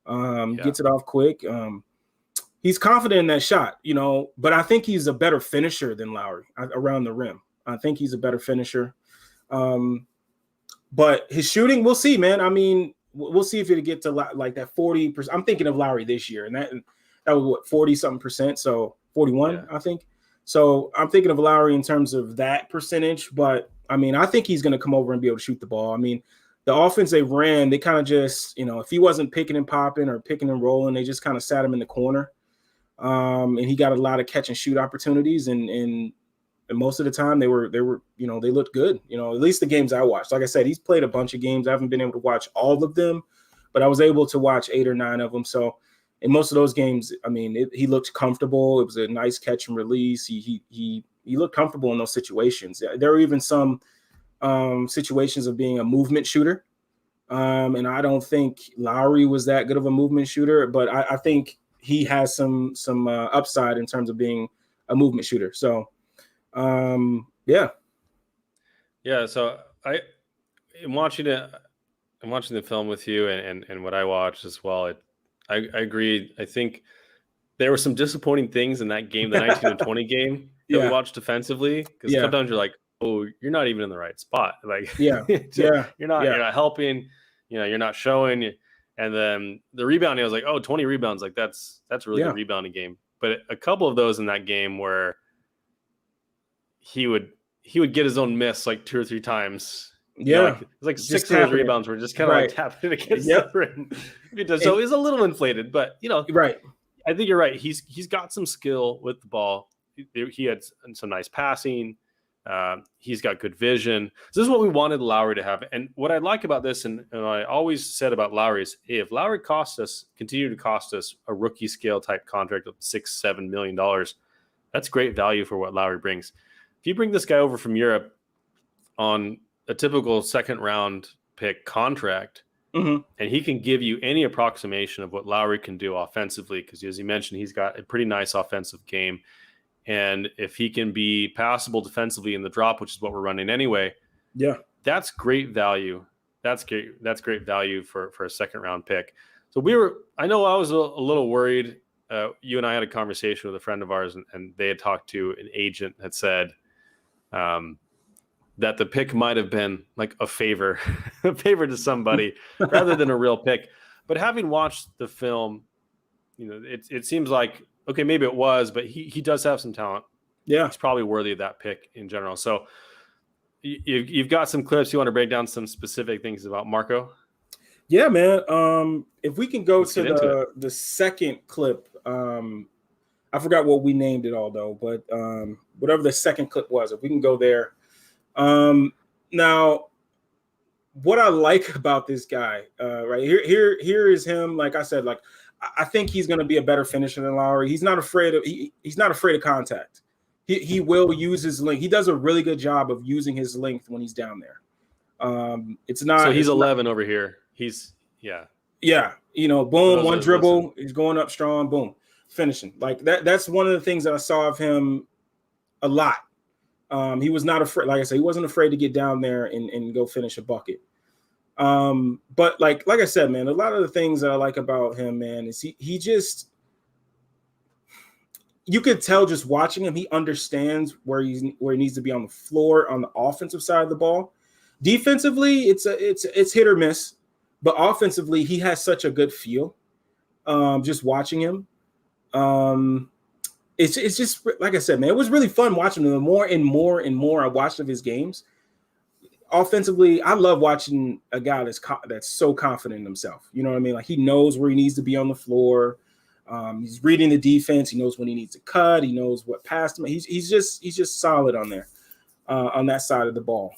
Gets it off quick. He's confident in that shot, but I think he's a better finisher than Lowry around the rim. I think he's a better finisher. But his shooting, we'll see, man. I mean, we'll see if it'll get to like that 40%. I'm thinking of Lowry this year, and that was what 40-something%, so 41, I think. So I'm thinking of Lowry in terms of that percentage, but I mean, I think he's going to come over and be able to shoot the ball. I mean, the offense they ran, they kind of just, if he wasn't picking and popping or picking and rolling, they just kind of sat him in the corner. And he got a lot of catch and shoot opportunities, and most of the time they looked good. At least the games I watched. Like I said, he's played a bunch of games. I haven't been able to watch all of them, but I was able to watch 8 or 9 of them. So in most of those games, I mean, he looked comfortable. It was a nice catch and release. He looked comfortable in those situations. There were even some situations of being a movement shooter. And I don't think Lowry was that good of a movement shooter, but I think he has some upside in terms of being a movement shooter. So, yeah. So I'm watching the film with you and what I watched as well. I agree. I think there were some disappointing things in that game, the 19 and 20 game that we watched defensively, because sometimes you're like, oh, you're not even in the right spot. Like, you're not helping, you're not showing. And then the rebounding, I was like, oh, 20 rebounds. Like that's a really good rebounding game. But a couple of those in that game where he would get his own miss like 2 or 3 times. It's like 6 of those rebounds were just kind of like tapping against the rim. So it was a little inflated, but right. I think you're right. He's got some skill with the ball. He had some nice passing. He's got good vision. So this is what we wanted Lowry to have. And what I like about this, and I always said about Lowry is, hey, if Lowry continue to cost us a rookie scale type contract of $6-7 million, that's great value for what Lowry brings. If you bring this guy over from Europe on a typical second round pick contract, and he can give you any approximation of what Lowry can do offensively, because as you mentioned, he's got a pretty nice offensive game. And if he can be passable defensively in the drop, which is what we're running anyway, that's great value. That's great value for a second round pick. So I know I was a little worried. You and I had a conversation with a friend of ours, and they had talked to an agent that said that the pick might have been like a favor to somebody rather than a real pick. But having watched the film, it seems like, okay, maybe it was, but he does have some talent. Yeah, he's probably worthy of that pick in general. So you've got some clips. You want to break down some specific things about Marco? Yeah, man. If we can go Let's to get into the second clip, I forgot what we named it all though, but whatever the second clip was, if we can go there. Now, what I like about this guy, right here is him. Like I said, like I think he's going to be a better finisher than Lowry. He's not afraid of contact. He will use his length. He does a really good job of using his length when he's down there. It's not. So he's it's 11 over here. He's yeah. Yeah, boom, one dribble, listen. he's going up strong, boom, finishing. Like that. That's one of the things that I saw of him a lot. He was not afraid. Like I said, he wasn't afraid to get down there and go finish a bucket. But like I said, man, a lot of the things that I like about him, man, is he just, you could tell just watching him, he understands where he needs to be on the floor on the offensive side of the ball. Defensively, it's hit or miss. But offensively, he has such a good feel. Just watching him, it's just like I said, man. It was really fun watching him. The more and more I watched of his games, offensively, I love watching a guy that's so confident in himself. You know what I mean? Like he knows where he needs to be on the floor. He's reading the defense. He knows when he needs to cut. He knows what passed him. He's just solid on there, on that side of the ball.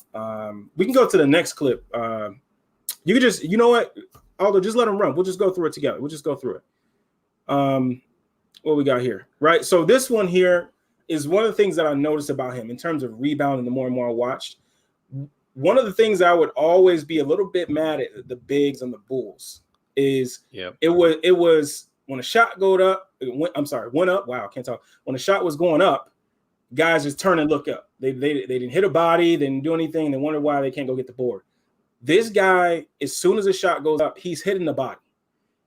We can go to the next clip. You could just, you know what, Aldo, just let him run. We'll just go through it together. We'll just go through it. What we got here, right? So this one here is one of the things that I noticed about him in terms of rebounding. The more and more I watched, one of the things I would always be a little bit mad at the bigs on the Bulls is it was when a shot went up. Wow, I can't talk. When a shot was going up, guys just turn and look up. They didn't hit a body, they didn't do anything. They wonder why they can't go get the board. This guy, as soon as a shot goes up, he's hitting the body.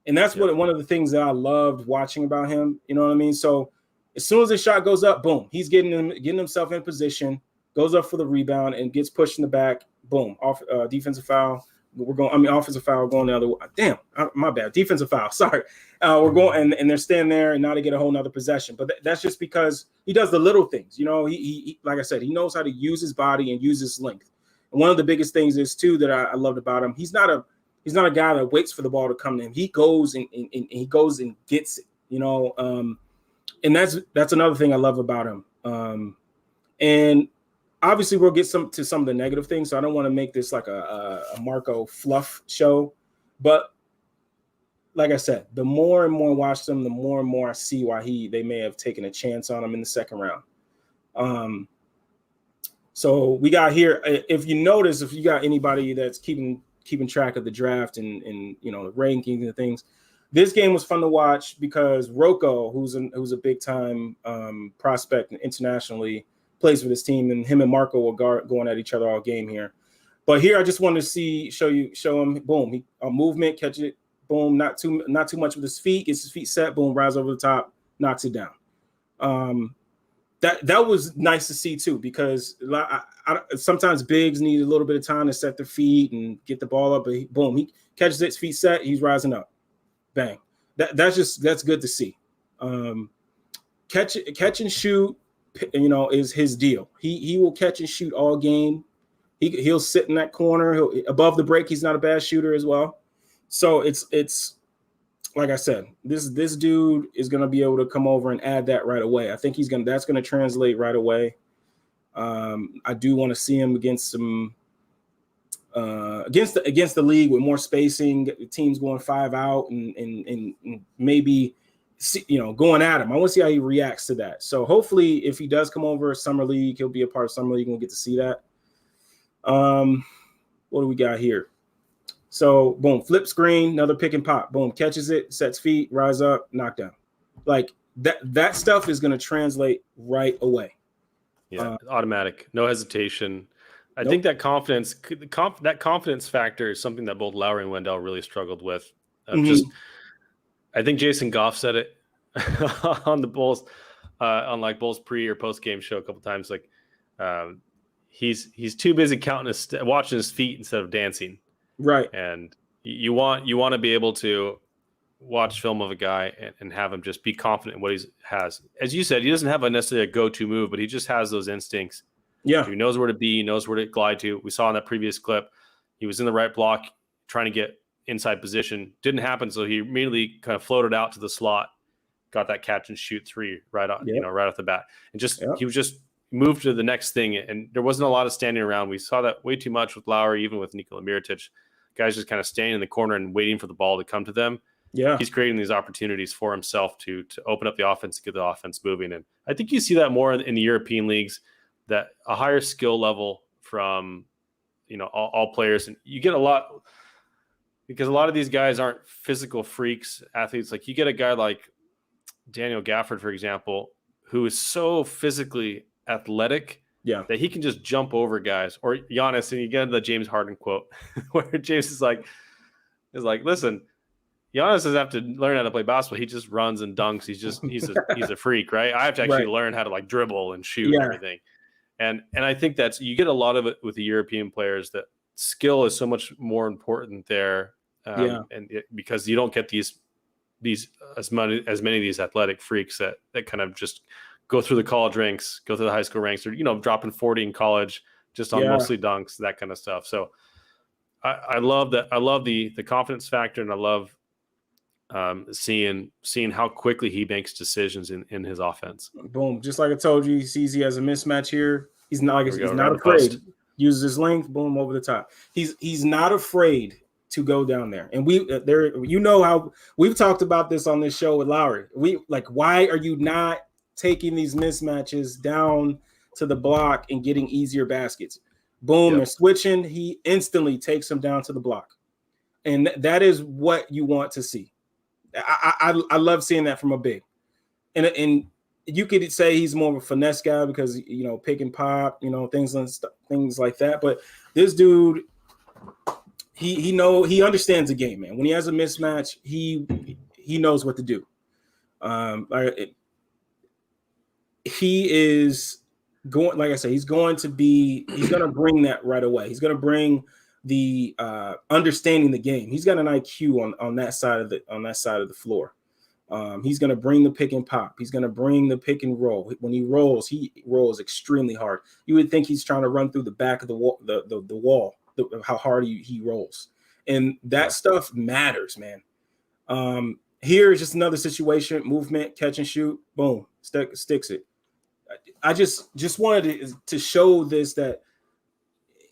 And that's one of the things that I loved watching about him. You know what I mean? So as soon as the shot goes up, boom, he's getting himself in position, goes up for the rebound and gets pushed in the back. Boom, off defensive foul. Offensive foul going the other way. Damn, my bad. Defensive foul. Sorry. We're going and they're standing there and now they get a whole nother possession. But that's just because he does the little things. He like I said, he knows how to use his body and use his length. And one of the biggest things is too that I loved about him. He's not a guy that waits for the ball to come to him. He goes and he goes and gets it. And that's another thing I love about him. And obviously we'll get some of the negative things. So I don't want to make this like a Marco fluff show, but like I said, the more and more I watch them, the more and more I see why they may have taken a chance on him in the second round. So we got here, if you notice, if you got anybody that's keeping track of the draft and the rankings and things, this game was fun to watch because Rocco, who's a big time prospect internationally, plays for this team, and him and Marco were going at each other all game here. But here I just wanted to show him, boom, movement, catch it, boom, not too much with his feet, gets his feet set, boom, rise over the top, knocks it down. That was nice to see too, because I sometimes bigs need a little bit of time to set their feet and get the ball up. But boom, he catches it, feet set, he's rising up, bang. That's good to see. Catch and shoot, is his deal. He will catch and shoot all game. He'll sit in that corner. Above the break, he's not a bad shooter as well. So it's. Like I said, this dude is going to be able to come over and add that right away. I think that's going to translate right away. I do want to see him against some against the league with more spacing, teams going 5 out and maybe going at him. I want to see how he reacts to that. So hopefully, if he does come over summer league, he'll be a part of summer league and we'll get to see that. What do we got here? So, boom, flip screen, another pick and pop. Boom, catches it, sets feet, rise up, knockdown. Like that stuff is going to translate right away. Yeah, automatic, no hesitation. I think that confidence factor is something that both Lowry and Wendell really struggled with. I think Jason Goff said it on the Bulls, on like Bulls pre or post game show a couple times. Like, he's too busy watching his feet instead of dancing. Right. And you want to be able to watch film of a guy and have him just be confident in what he has. As you said, he doesn't have necessarily a go-to move, but he just has those instincts. Yeah. He knows where to be, he knows where to glide to. We saw in that previous clip, he was in the right block trying to get inside position. Didn't happen, so he immediately kind of floated out to the slot, got that catch and shoot three right on, right off the bat, and he was just moved to the next thing. And there wasn't a lot of standing around. We saw that way too much with Lowry, even with Nikola Mirotic. Guys just kind of standing in the corner and waiting for the ball to come to them. Yeah, he's creating these opportunities for himself to open up the offense, get the offense moving. And I think you see that more in the European leagues, that a higher skill level from, all players. And you get a lot, because a lot of these guys aren't physical freaks, athletes. Like you get a guy like Daniel Gafford, for example, who is so physically athletic that he can just jump over guys. Or Giannis, and you get the James Harden quote where James is like, listen, Giannis doesn't have to learn how to play basketball. He just runs and dunks. He's a freak, right? I have to actually learn how to like dribble and shoot and everything. And I think you get a lot of it with the European players, that skill is so much more important there. Because you don't get these as many of these athletic freaks that kind of just go through the college ranks, go through the high school ranks, or dropping 40 in college just on mostly dunks, that kind of stuff. So I love that. I love the confidence factor, and I love seeing how quickly he makes decisions in his offense. Boom. Just like I told you, he sees he has a mismatch here. He's not afraid. Uses his length, boom, over the top. He's not afraid to go down there. And how we've talked about this on this show with Lowry. Why are you not taking these mismatches down to the block and getting easier baskets? Boom, they're switching. He instantly takes them down to the block. And that is what you want to see. I love seeing that from a big. And you could say he's more of a finesse guy because, pick and pop, things like that. But this dude, he understands the game, man. When he has a mismatch, he knows what to do. He is going, like I said, he's going to bring that right away. He's going to bring the understanding the game. He's got an IQ on that side of the floor. He's going to bring the pick and pop. He's going to bring the pick and roll. When he rolls extremely hard. You would think he's trying to run through the back of the wall, how hard he rolls. And that stuff matters, man. Here is just another situation, movement, catch and shoot, boom, sticks it. I just wanted to show this, that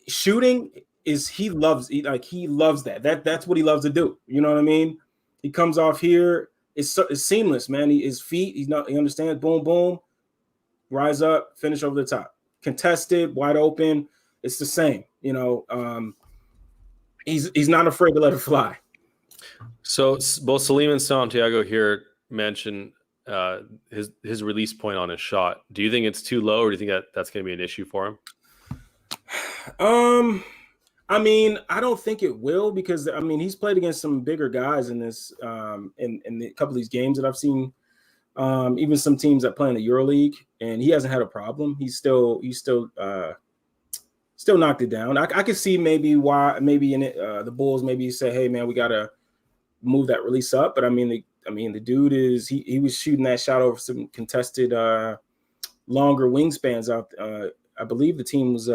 shooting is, he loves that. That's what he loves to do. You know what I mean? He comes off here. It's seamless, man. His feet, he understands. Boom, boom, rise up, finish over the top. Contested, wide open. It's the same. He's not afraid to let it fly. So both Salim and Santiago here mentioned his release point on his shot. Do you think it's too low, or do you think that's going to be an issue for him? I don't think it will, because he's played against some bigger guys in this in a couple of these games that I've seen, even some teams that play in the EuroLeague, and he hasn't had a problem. He's still knocked it down. I could see maybe why the Bulls maybe say, hey man, we gotta move that release up. But the dude he was shooting that shot over some contested longer wingspans out. I believe the team was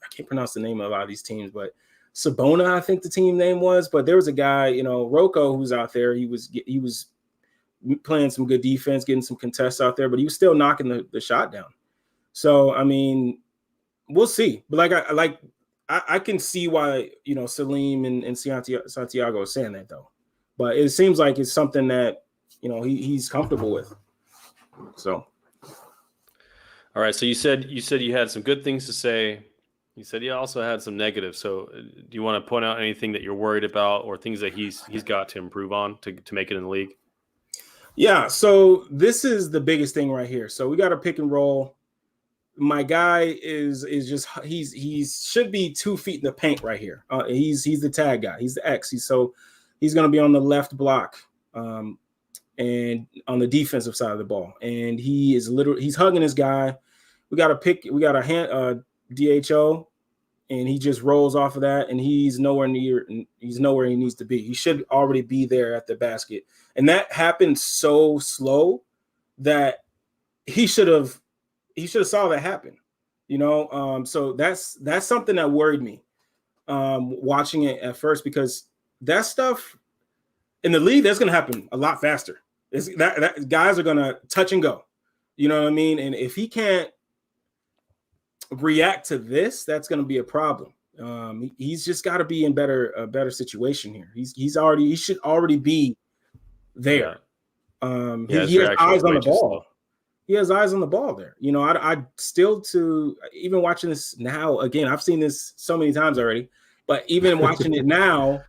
I can't pronounce the name of a lot of these teams, but Sabona, I think the team name was. But there was a guy, Rocco, who's out there. He was playing some good defense, getting some contests out there, but he was still knocking the shot down. So we'll see. But I can see why Salim and Santiago are saying that, though. But it seems like it's something that he's comfortable with. So. All right. So you said you had some good things to say. You said you also had some negatives. So do you want to point out anything that you're worried about, or things that he's got to improve on to make it in the league? Yeah. So this is the biggest thing right here. So we got a pick and roll. My guy is just he should be 2 feet in the paint right here. He's the tag guy. He's the X. He's going to be on the left block, and on the defensive side of the ball. And he's hugging his guy. We got a DHO, and he just rolls off of that, and he's nowhere he needs to be. He should already be there at the basket. And that happened so slow that he should have saw that happen. So that's something that worried me watching it at first, because that stuff in the league, that's going to happen a lot faster. That guys are going to touch and go. You know what I mean? And if he can't react to this, that's going to be a problem. He's just got to be in a better situation here. He should already be there. He has eyes on the ball. He has eyes on the ball there. You know, I still even watching this now, again, I've seen this so many times already, but even watching it now,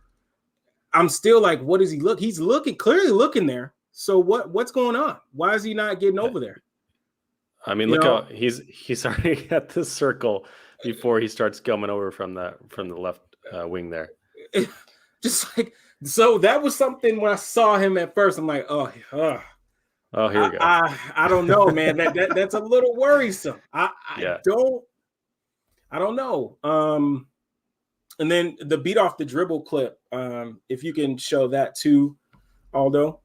I'm still like, what does he look? He's clearly looking there. So what's going on? Why is he not getting over there? I mean, look how he's already at the circle before he starts coming over from the left wing there. Just like, so that was something when I saw him at first, I'm like, oh, here we go. I don't know, man. That's a little worrisome. I don't know. And then the beat off the dribble clip, if you can show that too, Aldo.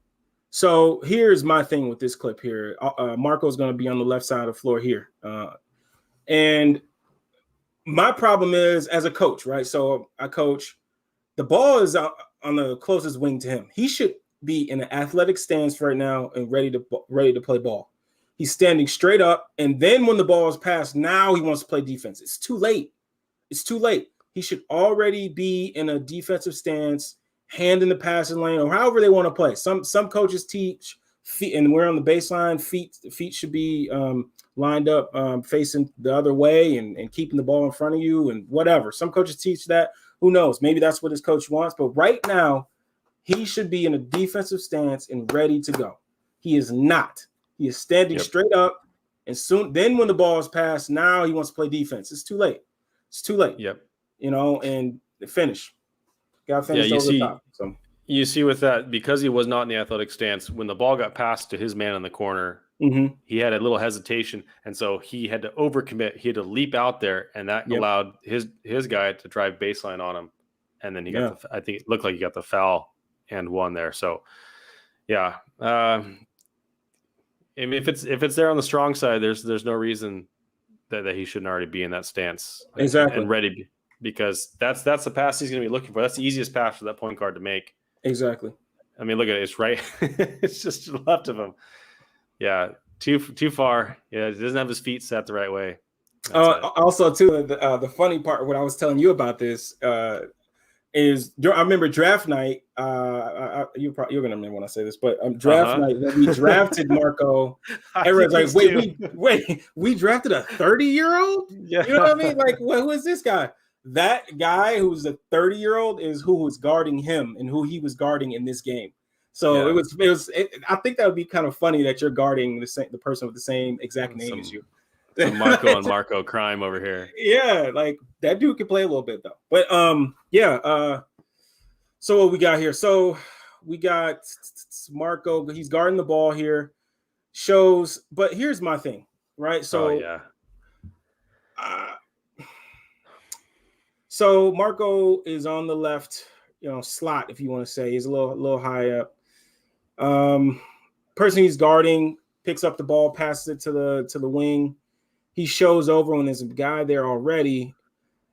So here's my thing with this clip here. Marco's going to be on the left side of the floor here. And my problem is as a coach, right? So I coach, the ball is on the closest wing to him. He should be in an athletic stance right now and ready to play ball. He's standing straight up. And then when the ball is passed, now he wants to play defense. It's too late. He should already be in a defensive stance, hand in the passing lane, or however they want to play. Some coaches teach feet, and we're on the baseline. Feet should be lined up, facing the other way, and keeping the ball in front of you, and whatever. Some coaches teach that. Who knows? Maybe that's what his coach wants. But right now, he should be in a defensive stance and ready to go. He is not. He is standing straight up, and then when the ball is passed, now he wants to play defense. It's too late. Yep. You know, and finish. Got finished over the top. So you see with that, because he was not in the athletic stance, when the ball got passed to his man in the corner, he had a little hesitation, and so he had to overcommit. He had to leap out there, and that allowed his guy to drive baseline on him, and then he got I think it looked like he got the foul and won there. So I mean, if it's there on the strong side, there's no reason that he shouldn't already be in that stance and ready. Because that's the pass he's going to be looking for. That's the easiest pass for that point guard to make. Exactly. I mean, look at it. It's right. It's just to the left of him. Yeah, too far. Yeah, he doesn't have his feet set the right way. Also, too, the funny part, when I was telling you about this, is I remember draft night. You're going to remember when I say this, but draft night that we drafted Marco. Everyone's like, wait, we drafted a 30-year-old? Yeah. You know what I mean? Like, who is this guy? That guy who's a 30-year-old is who was guarding him and who he was guarding in this game. So it was. I think that would be kind of funny that you're guarding the person with the same exact name as you. Some Marco and Marco crime over here. Yeah, like that dude can play a little bit though. But so what we got here? So we got Marco. He's guarding the ball here. But here's my thing, right? So so Marco is on the left, slot, if you want to say. He's a little high up. Person he's guarding picks up the ball, passes it to the wing. He shows over when there's a guy there already,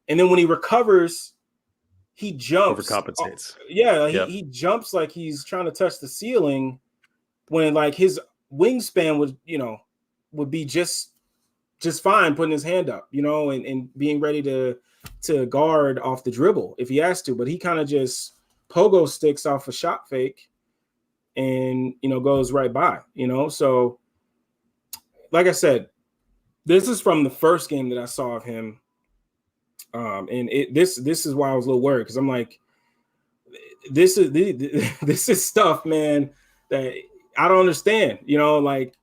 and then when he recovers, he jumps. Overcompensates. He jumps like he's trying to touch the ceiling, when like his wingspan would be just fine putting his hand up, and being ready to guard off the dribble if he has to. But he kind of just pogo sticks off a shot fake and goes right by. So like I said, this is from the first game that I saw of him, and this is why I was a little worried, because I'm like, this is stuff, man, that I don't understand. Like.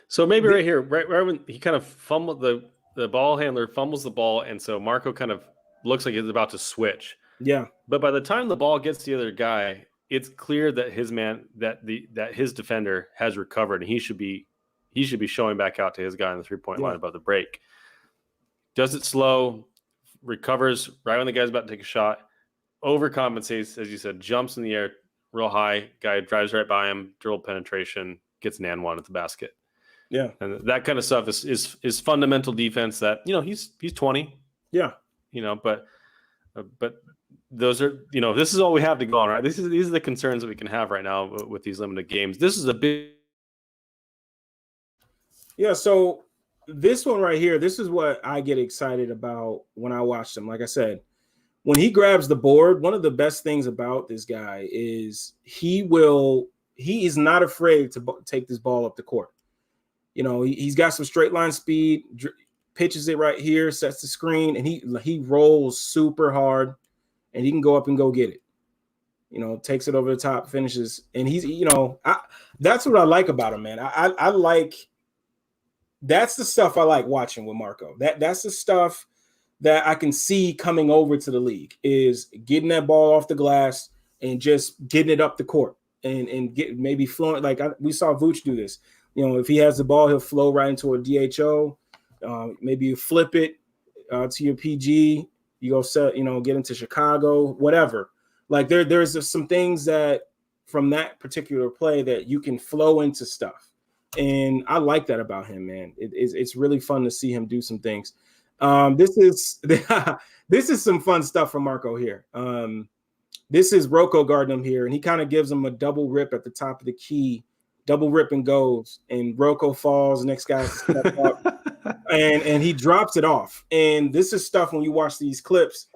So maybe right here, right when he kind of fumbled, the ball handler fumbles the ball, and so Marco kind of looks like he's about to switch. Yeah. But by the time the ball gets to the other guy, it's clear that his defender has recovered, and he should be showing back out to his guy on the 3-point line above the break. Does it slow, recovers right when the guy's about to take a shot, overcompensates, as you said, jumps in the air real high, guy drives right by him, dribble penetration, gets an and one at the basket. Yeah. And that kind of stuff is fundamental defense that, he's 20. Yeah. But those are, this is all we have to go on, right? These are the concerns that we can have right now with these limited games. This is a big. Yeah. So this one right here, this is what I get excited about when I watch him. Like I said, when he grabs the board, one of the best things about this guy is he is not afraid to take this ball up the court. He's got some straight line speed, pitches it right here, sets the screen, and he rolls super hard, and he can go up and go get it. Takes it over the top, finishes, and he's, that's what I like about him, man. I like, that's the stuff I like watching with Marco. That's the stuff that I can see coming over to the league, is getting that ball off the glass and just getting it up the court and get maybe flowing. Like we saw Vooch do this. If he has the ball, he'll flow right into a DHO. Maybe you flip it to your PG. You go set, get into Chicago, whatever. Like there's some things that from that particular play that you can flow into stuff. And I like that about him, man. It's really fun to see him do some things. This is some fun stuff from Marco here. This is Rocco guarding him here, and he kind of gives him a double rip at the top of the key, double rip and goes, and Rocco falls. Next guy steps up, and he drops it off. And this is stuff when you watch these clips,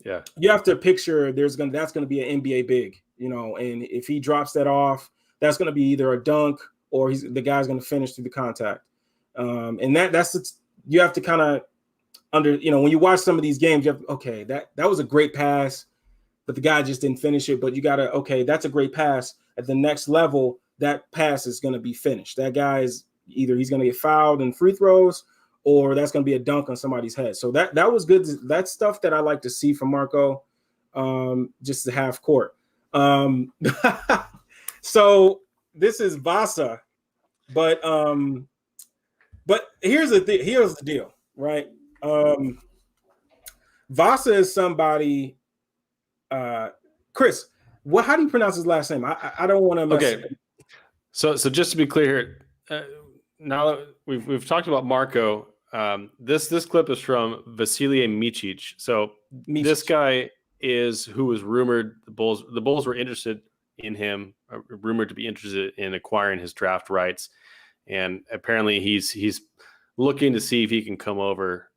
yeah, you have to picture that's going to be an NBA big, and if he drops that off, that's going to be either a dunk or the guy's going to finish through the contact. And you have to kind of when you watch some of these games, you have, okay, that was a great pass, but the guy just didn't finish it. But you got to, okay, that's a great pass. At the next level, that pass is going to be finished. That guy is either he's going to get fouled in free throws, or that's going to be a dunk on somebody's head. So that was good. That's stuff that I like to see from Marco, just the half court. So this is Vasa, but here's the deal, right? Vasa is somebody. Chris, how do you pronounce his last name? I don't want to mess okay. So just to be clear here, now that we've talked about Marco, this clip is from Vasilije Micic. So this guy is who was rumored the Bulls were interested in him, rumored to be interested in acquiring his draft rights, and apparently he's looking to see if he can come over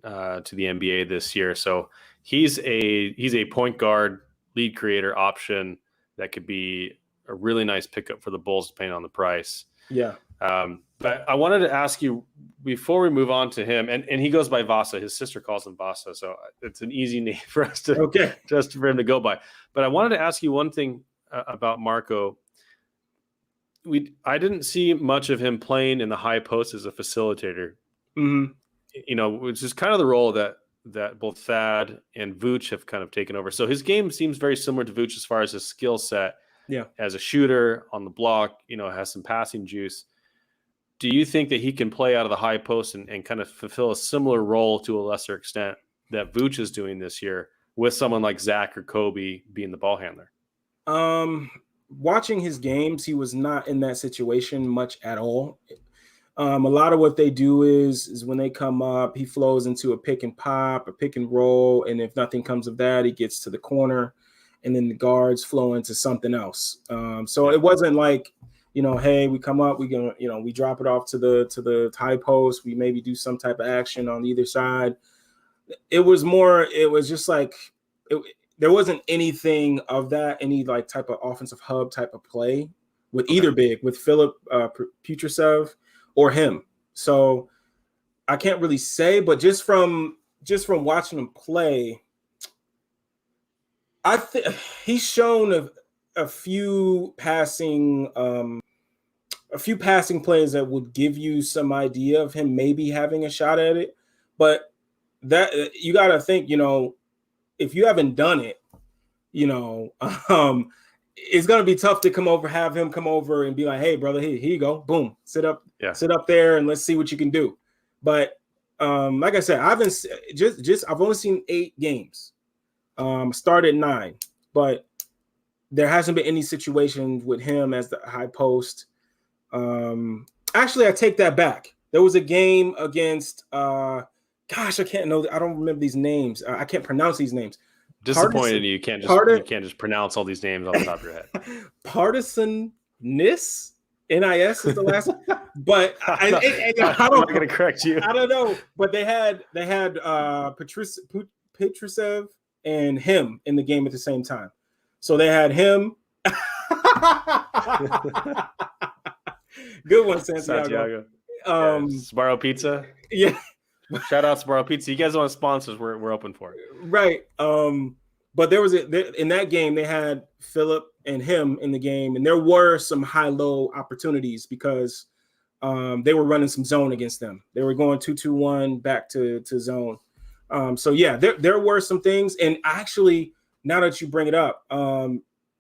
to the NBA this year. So he's a point guard, lead creator option that could be a really nice pickup for the Bulls, depending on the price. Yeah. But I wanted to ask you before we move on to him, and he goes by Vasa. His sister calls him Vasa, so it's an easy name for us to just for him to go by. But I wanted to ask you one thing about Marco. I didn't see much of him playing in the high post as a facilitator. Mm-hmm. Which is kind of the role that both Thad and Vooch have kind of taken over. So his game seems very similar to Vooch as far as his skill set. Yeah. As a shooter on the block, has some passing juice. Do you think that he can play out of the high post and kind of fulfill a similar role to a lesser extent that Vooch is doing this year with someone like Zach or Kobe being the ball handler? Watching his games, he was not in that situation much at all. A lot of what they do is when they come up, he flows into a pick and pop, a pick and roll. And if nothing comes of that, he gets to the corner, and then the guards flow into something else. So it wasn't like, hey, we come up, we drop it off to the high post. We maybe do some type of action on either side. It was just like, there wasn't anything of that, any like type of offensive hub type of play with either big, with Philip Petrusev or him. So I can't really say, but just from watching him play, I think he's shown a few passing plays that would give you some idea of him maybe having a shot at it. But that you got to think, if you haven't done it, it's going to be tough to have him come over and be like, hey, brother, here you go. Boom. Sit up there and let's see what you can do. But like I said, I've only seen 8 games. Started 9, but there hasn't been any situation with him as the high post. Actually, I take that back. There was a game against, I don't remember these names. I can't pronounce these names. Disappointed you can't just pronounce all these names off the top of your head. Partisan-ness, NIS is the last, but I don't. I'm not going to correct you. I don't know, but they had Petrusev and him in the game at the same time, so they had him. Good one, Santiago. Sbarro Pizza. Yeah. Shout out Sbarro Pizza. You guys want sponsors? We're open for it. Right. But there was in that game they had Philip and him in the game, and there were some high-low opportunities because they were running some zone against them. They were going 2-2-1 back to zone. So yeah, there were some things, and actually, now that you bring it up,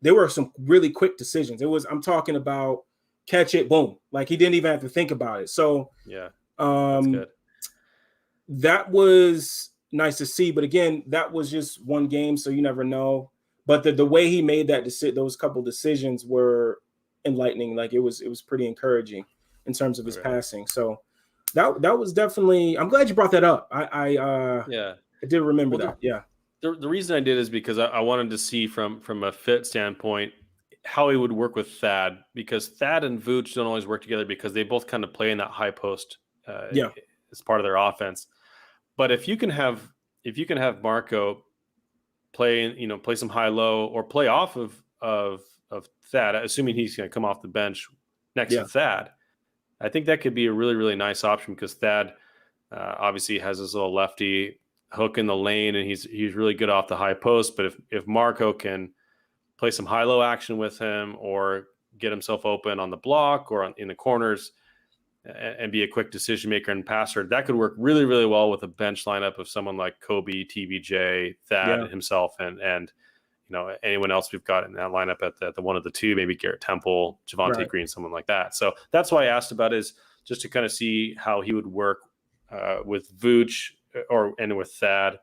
there were some really quick decisions. I'm talking about catch it, boom. Like he didn't even have to think about it. So yeah, that's good. That was nice to see. But again, that was just one game, so you never know. But the way he made those couple decisions were enlightening. Like it was pretty encouraging in terms of his passing. So that was definitely. I'm glad you brought that up. I did remember that. Yeah. The reason I did is because I wanted to see from a fit standpoint how he would work with Thad, because Thad and Vooch don't always work together because they both kind of play in that high post as part of their offense. But if you can have Marco play some high low or play off of Thad, assuming he's going to come off the bench next to Thad, I think that could be a really, really nice option because Thad obviously has his little lefty hook in the lane and he's really good off the high post. But if Marco can play some high-low action with him or get himself open on the block or in the corners and be a quick decision maker and passer, that could work really, really well with a bench lineup of someone like Kobe, TBJ, Thad himself, and anyone else we've got in that lineup at the one of the two, maybe Garrett Temple, Javonte Green, someone like that. So that's why I asked about it, is just to kind of see how he would work with Vooch and with Thad.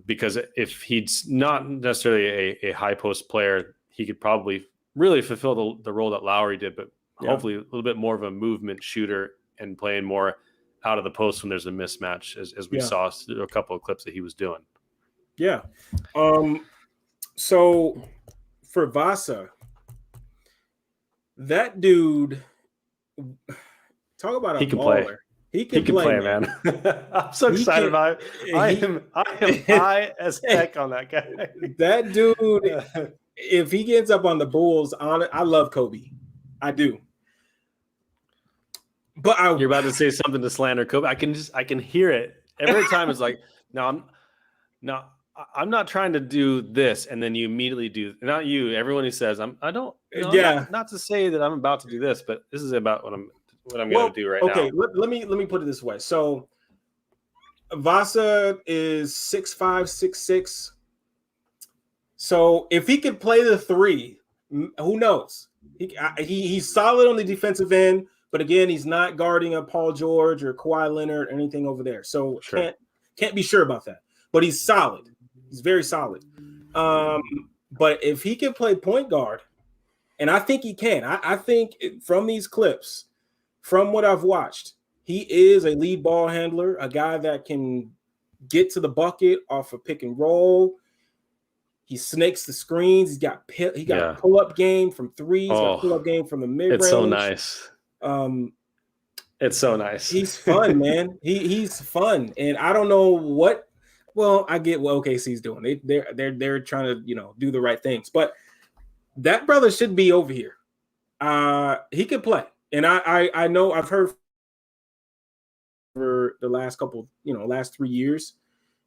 Because if he's not necessarily a high post player, he could probably really fulfill the role that Lowry did, but hopefully a little bit more of a movement shooter and playing more out of the post when there's a mismatch, as we saw through a couple of clips that he was doing. Yeah. So for Vasa, that dude, talk about a he can baller. Play. He can play, man. I'm so excited about it. I am high as heck on that guy. That dude, if he gets up on the Bulls, I love Kobe. I do. But you're about to say something to slander Kobe. I can hear it every time. It's like, I'm not trying to do this, and then you immediately do. Not you. Everyone who says not to say that I'm about to do this, but this is about what I'm going to do right now. Okay, let me put it this way. So Vasa is 6'5", 6'6". So if he could play the three, who knows? He's solid on the defensive end, but again, he's not guarding a Paul George or Kawhi Leonard or anything over there. So can't be sure about that. But he's solid. He's very solid. But if he can play point guard, and I think he can, I think from these clips, from what I've watched, he is a lead ball handler, a guy that can get to the bucket off a pick and roll. He snakes the screens. He's got a pull-up game from three. He's got a pull-up game from the mid-range. It's so nice. It's so nice. He's fun, man. He's fun, and I don't know what. Well, I get what OKC's doing. They're trying to do the right things, but that brother should be over here. He could play. And I know I've heard for the last last 3 years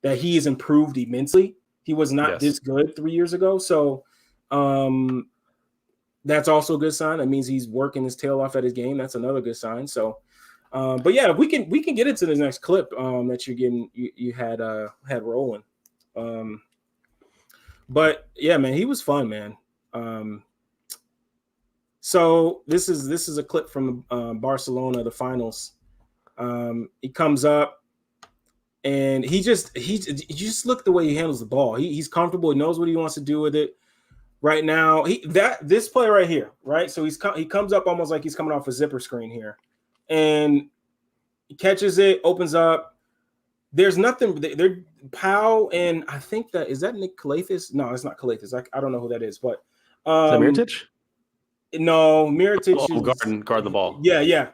that he has improved immensely. He was not this good 3 years ago. So that's also a good sign. That means he's working his tail off at his game. That's another good sign. So, but yeah, we can get into this next clip that you had rolling. But yeah, man, he was fun, man. So this is a clip from Barcelona, the finals. He comes up and he just look at the way he handles the ball. He's comfortable. He knows what he wants to do with it. Right now, this play right here, right? So he comes up almost like he's coming off a zipper screen here, and he catches it, opens up, there's nothing. They're Powell, and I think that is that Nick Kalathis. No, it's not Kalathis. I don't know who that is, but Is that Mirotic? no, Mirotic. Guard the ball. Yeah.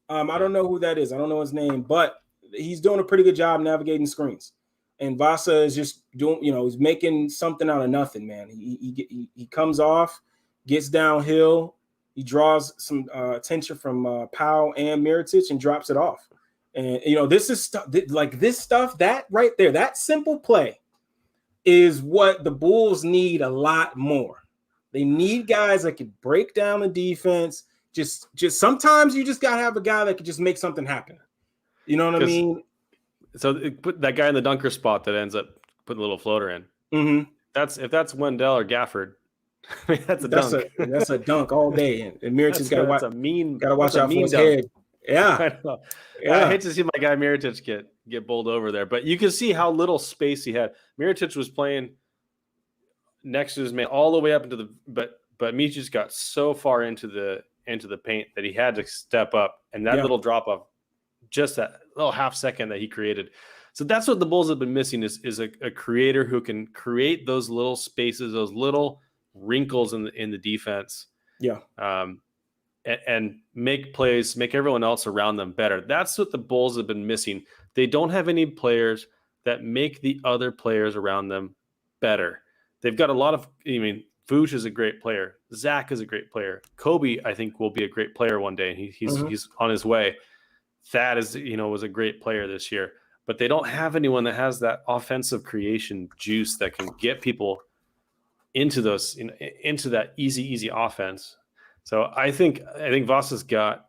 I don't know who that is. I don't know his name, but he's doing a pretty good job navigating screens. And Vasa is just doing, he's making something out of nothing, man. He comes off, gets downhill, he draws some attention from Powell and Mirotic and drops it off. And this is stuff that right there, that simple play is what the Bulls need a lot more. They need guys that can break down the defense. Just sometimes you just gotta have a guy that can just make something happen. You know what I mean? So put that guy in the dunker spot that ends up putting a little floater in. Mm-hmm. If that's Wendell or Gafford, I mean, that's a dunk. That's a dunk all day. And Mirotic's got to watch. Got to watch out for his dunk. head. Yeah. I hate to see my guy Mirotic get bowled over there, but you can see how little space he had. Mirotic was playing next to his man all the way up into the, but Mirotic got so far into the paint that he had to step up, and that little drop off, just that little half second that he created. So that's what the Bulls have been missing is a creator who can create those little spaces, those little wrinkles in the defense. Yeah. And make plays, make everyone else around them better. That's what the Bulls have been missing. They don't have any players that make the other players around them better. They've got a lot of, Vooch is a great player. Zach is a great player. Kobe, I think, will be a great player one day, and he's on his way. Thad was a great player this year, but they don't have anyone that has that offensive creation juice that can get people into those, into that easy offense. So I think Vasa's got,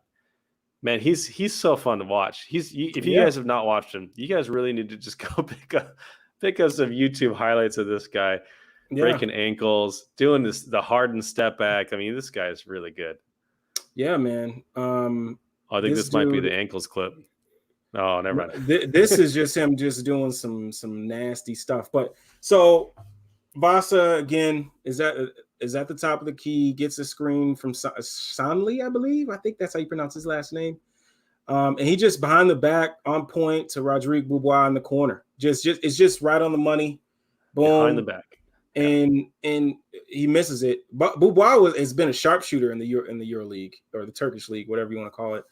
man, he's so fun to watch. If you guys have not watched him, you guys really need to just go pick up some YouTube highlights of this guy. Breaking ankles, doing the Harden step back. I mean, this guy is really good. Yeah, man. I think this might be the ankles clip. Oh, never mind. This is just him just doing some nasty stuff. But so Vasa again is at the top of the key, gets a screen from Sanli, I believe. I think that's how you pronounce his last name. And he just behind the back on point to Rodrigue Beaubois in the corner. It's just right on the money. Boom. Behind the back. And he misses it. But Beaubois has been a sharpshooter in the EuroLeague or the Turkish league, whatever you want to call it,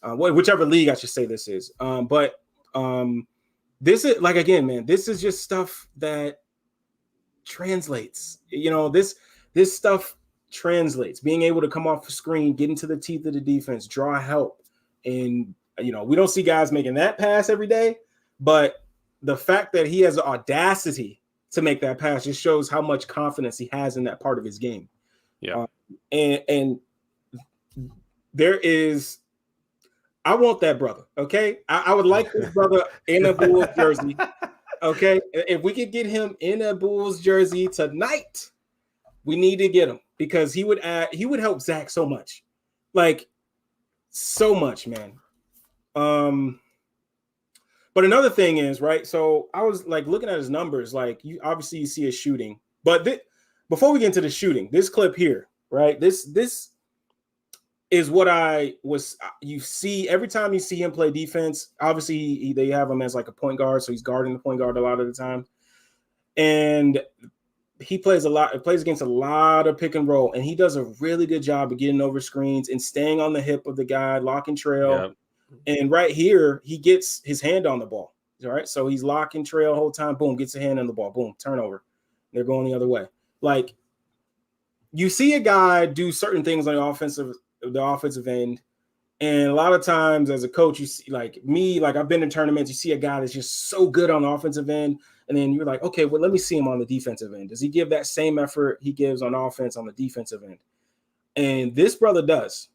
whichever league I should say this is. But this is again, man. This is just stuff that translates. This stuff translates. Being able to come off the screen, get into the teeth of the defense, draw help, and we don't see guys making that pass every day. But the fact that he has the audacity to make that pass just shows how much confidence he has in that part of his game. Yeah. And there is, I want that brother. Okay. I would like this brother in a Bulls jersey. Okay. If we could get him in a Bulls jersey tonight, we need to get him because he would help Zach so much. So much, man. But another thing is, right, so I was looking at his numbers, you obviously see his shooting. But before we get into the shooting, this clip here, right, this is what you see every time you see him play defense. Obviously, they have him as a point guard, so he's guarding the point guard a lot of the time. And he plays against a lot of pick and roll, and he does a really good job of getting over screens and staying on the hip of the guy, lock and trail. Yeah. And right here, he gets his hand on the ball. All right. So he's locking trail the whole time. Boom, gets a hand on the ball. Boom, turnover. They're going the other way. You see a guy do certain things on the offensive end. And a lot of times as a coach, you see I've been in tournaments, you see a guy that's just so good on the offensive end. And then you're like, okay, well, let me see him on the defensive end. Does he give that same effort he gives on offense on the defensive end? And this brother does.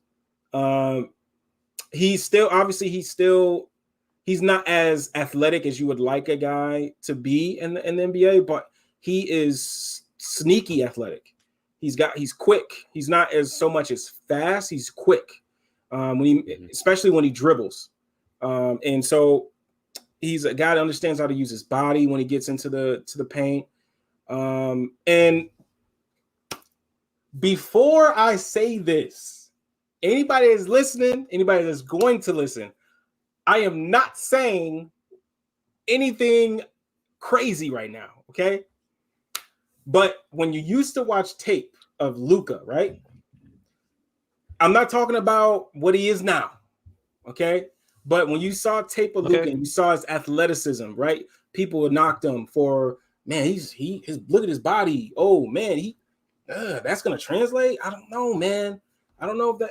He's not as athletic as you would like a guy to be in the NBA, but he is sneaky athletic. He's quick. He's not so much as fast. He's quick. Especially when he dribbles. And so he's a guy that understands how to use his body when he gets into the paint. And before I say this, anybody that's listening, anybody that's going to listen, I am not saying anything crazy right now, okay? But when you used to watch tape of Luka, right? I'm not talking about what he is now, okay? But when you saw tape of Luka and you saw his athleticism, right? People would knock him for, man, his look at his body. Oh man, that's gonna translate. I don't know, man. I don't know if that.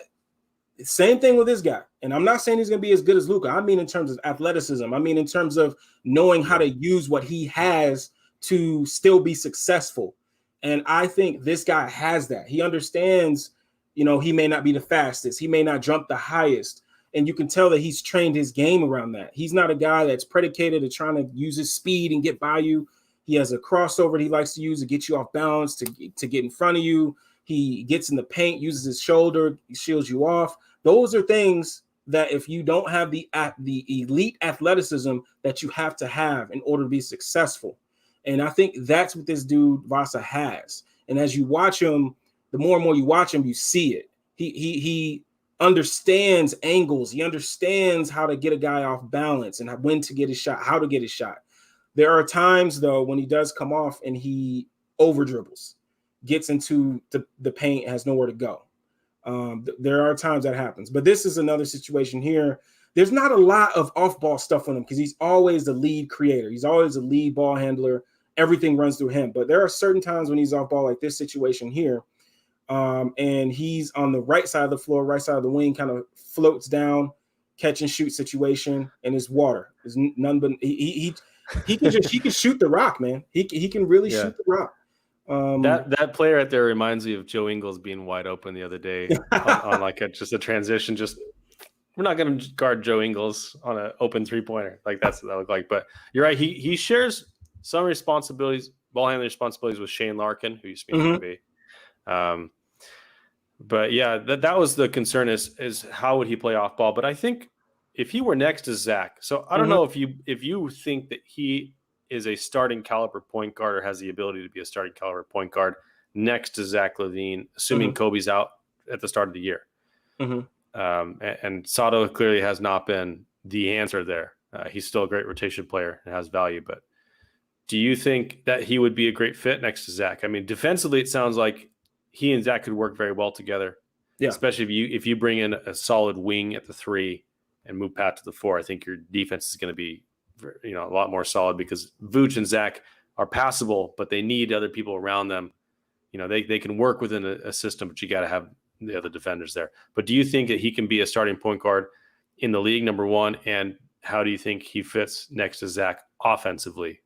Same thing with this guy. And I'm not saying he's gonna be as good as Luka. I mean in terms of athleticism. I mean in terms of knowing how to use what he has to still be successful. And I think this guy has that. He understands, you know, he may not be the fastest, he may not jump the highest. And you can tell that he's trained his game around that. He's not a guy that's predicated to trying to use his speed and get by you. He has a crossover that he likes to use to get you off balance, to get in front of you. He gets in the paint, uses his shoulder, he shields you off. Those are things that if you don't have the elite athleticism that you have to have in order to be successful. And I think that's what this dude Vasa has. And as you watch him, the more and more you watch him, you see it. He understands angles. He understands how to get a guy off balance and when to get his shot, how to get his shot. There are times, though, when he does come off and he over dribbles, gets into the paint, has nowhere to go. There are times that happens. But this is another situation here. There's not a lot of off-ball stuff on him because he's always the lead creator. He's always the lead ball handler. Everything runs through him. But there are certain times when he's off-ball, like this situation here, and he's on the right side of the floor, right side of the wing, kind of floats down, catch and shoot situation, and his water. There's none but he can shoot the rock, man. He can really shoot the rock. That player right there reminds me of Joe Ingles being wide open the other day on like just a transition. Just we're not going to guard Joe Ingles on an open 3-pointer. Like that's what that looked like. But you're right. He shares some responsibilities, ball handling responsibilities with Shane Larkin, who used to be in the NBA. But yeah, that was the concern is how would he play off ball? But I think if he were next to Zach, so I don't know if you think that he is a starting caliber point guard or has the ability to be a starting caliber point guard next to Zach LaVine, assuming Kobe's out at the start of the year. And Sato clearly has not been the answer there. He's still a great rotation player and has value, but do you think that he would be a great fit next to Zach? I mean, defensively, it sounds like he and Zach could work very well together. Yeah. Especially if you bring in a solid wing at the 3 and move Pat to the 4, I think your defense is going to be, a lot more solid because Vooch and Zach are passable, but they need other people around them. They can work within a system, but you got to have the other defenders there. But do you think that he can be a starting point guard in the league, number one? And how do you think he fits next to Zach offensively,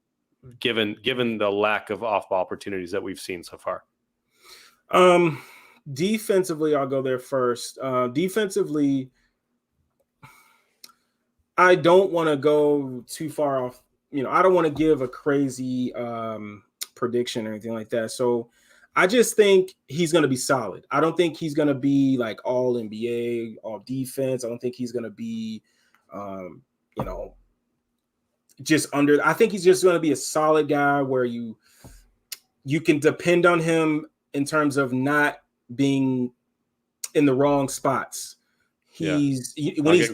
given the lack of off-ball opportunities that we've seen so far? Defensively, I'll go there first. Defensively, I don't want to go too far off. I don't want to give a crazy prediction or anything like that. So I just think he's going to be solid. I don't think he's going to be like all NBA, all defense. I don't think he's going to be, just under. I think he's just going to be a solid guy where you can depend on him in terms of not being in the wrong spots. When he's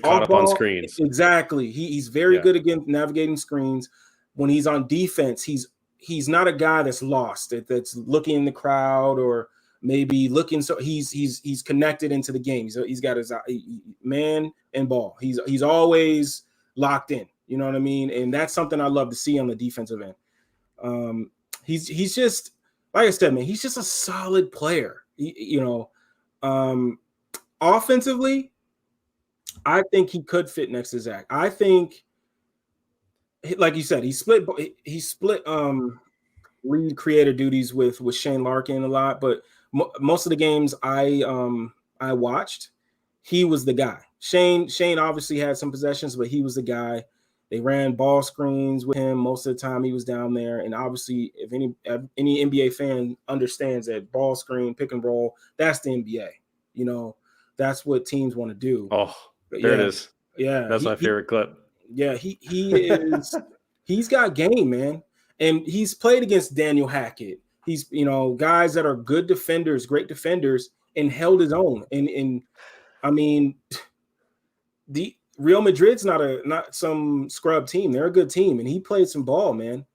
caught up on screens. Exactly. He's very good against navigating screens. When he's on defense, he's not a guy that's lost, that's looking in the crowd or maybe looking. So he's connected into the game. He's got his man and ball. He's always locked in. You know what I mean? And that's something I love to see on the defensive end. He's just, like I said, man, he's just a solid player. Offensively, I think he could fit next to Zach. I think, like you said, he split lead creator duties with Shane Larkin a lot, but most of the games I watched, he was the guy. Shane obviously had some possessions, but he was the guy. They ran ball screens with him most of the time he was down there. And obviously, if any NBA fan understands that ball screen, pick and roll, that's the NBA. That's what teams want to do. Oh, there it is. Yeah. That's my favorite clip. Yeah, he is he's got game, man. And he's played against Daniel Hackett. He's, guys that are good defenders, great defenders, and held his own. And I mean, Real Madrid's not some scrub team. They're a good team, and he played some ball, man.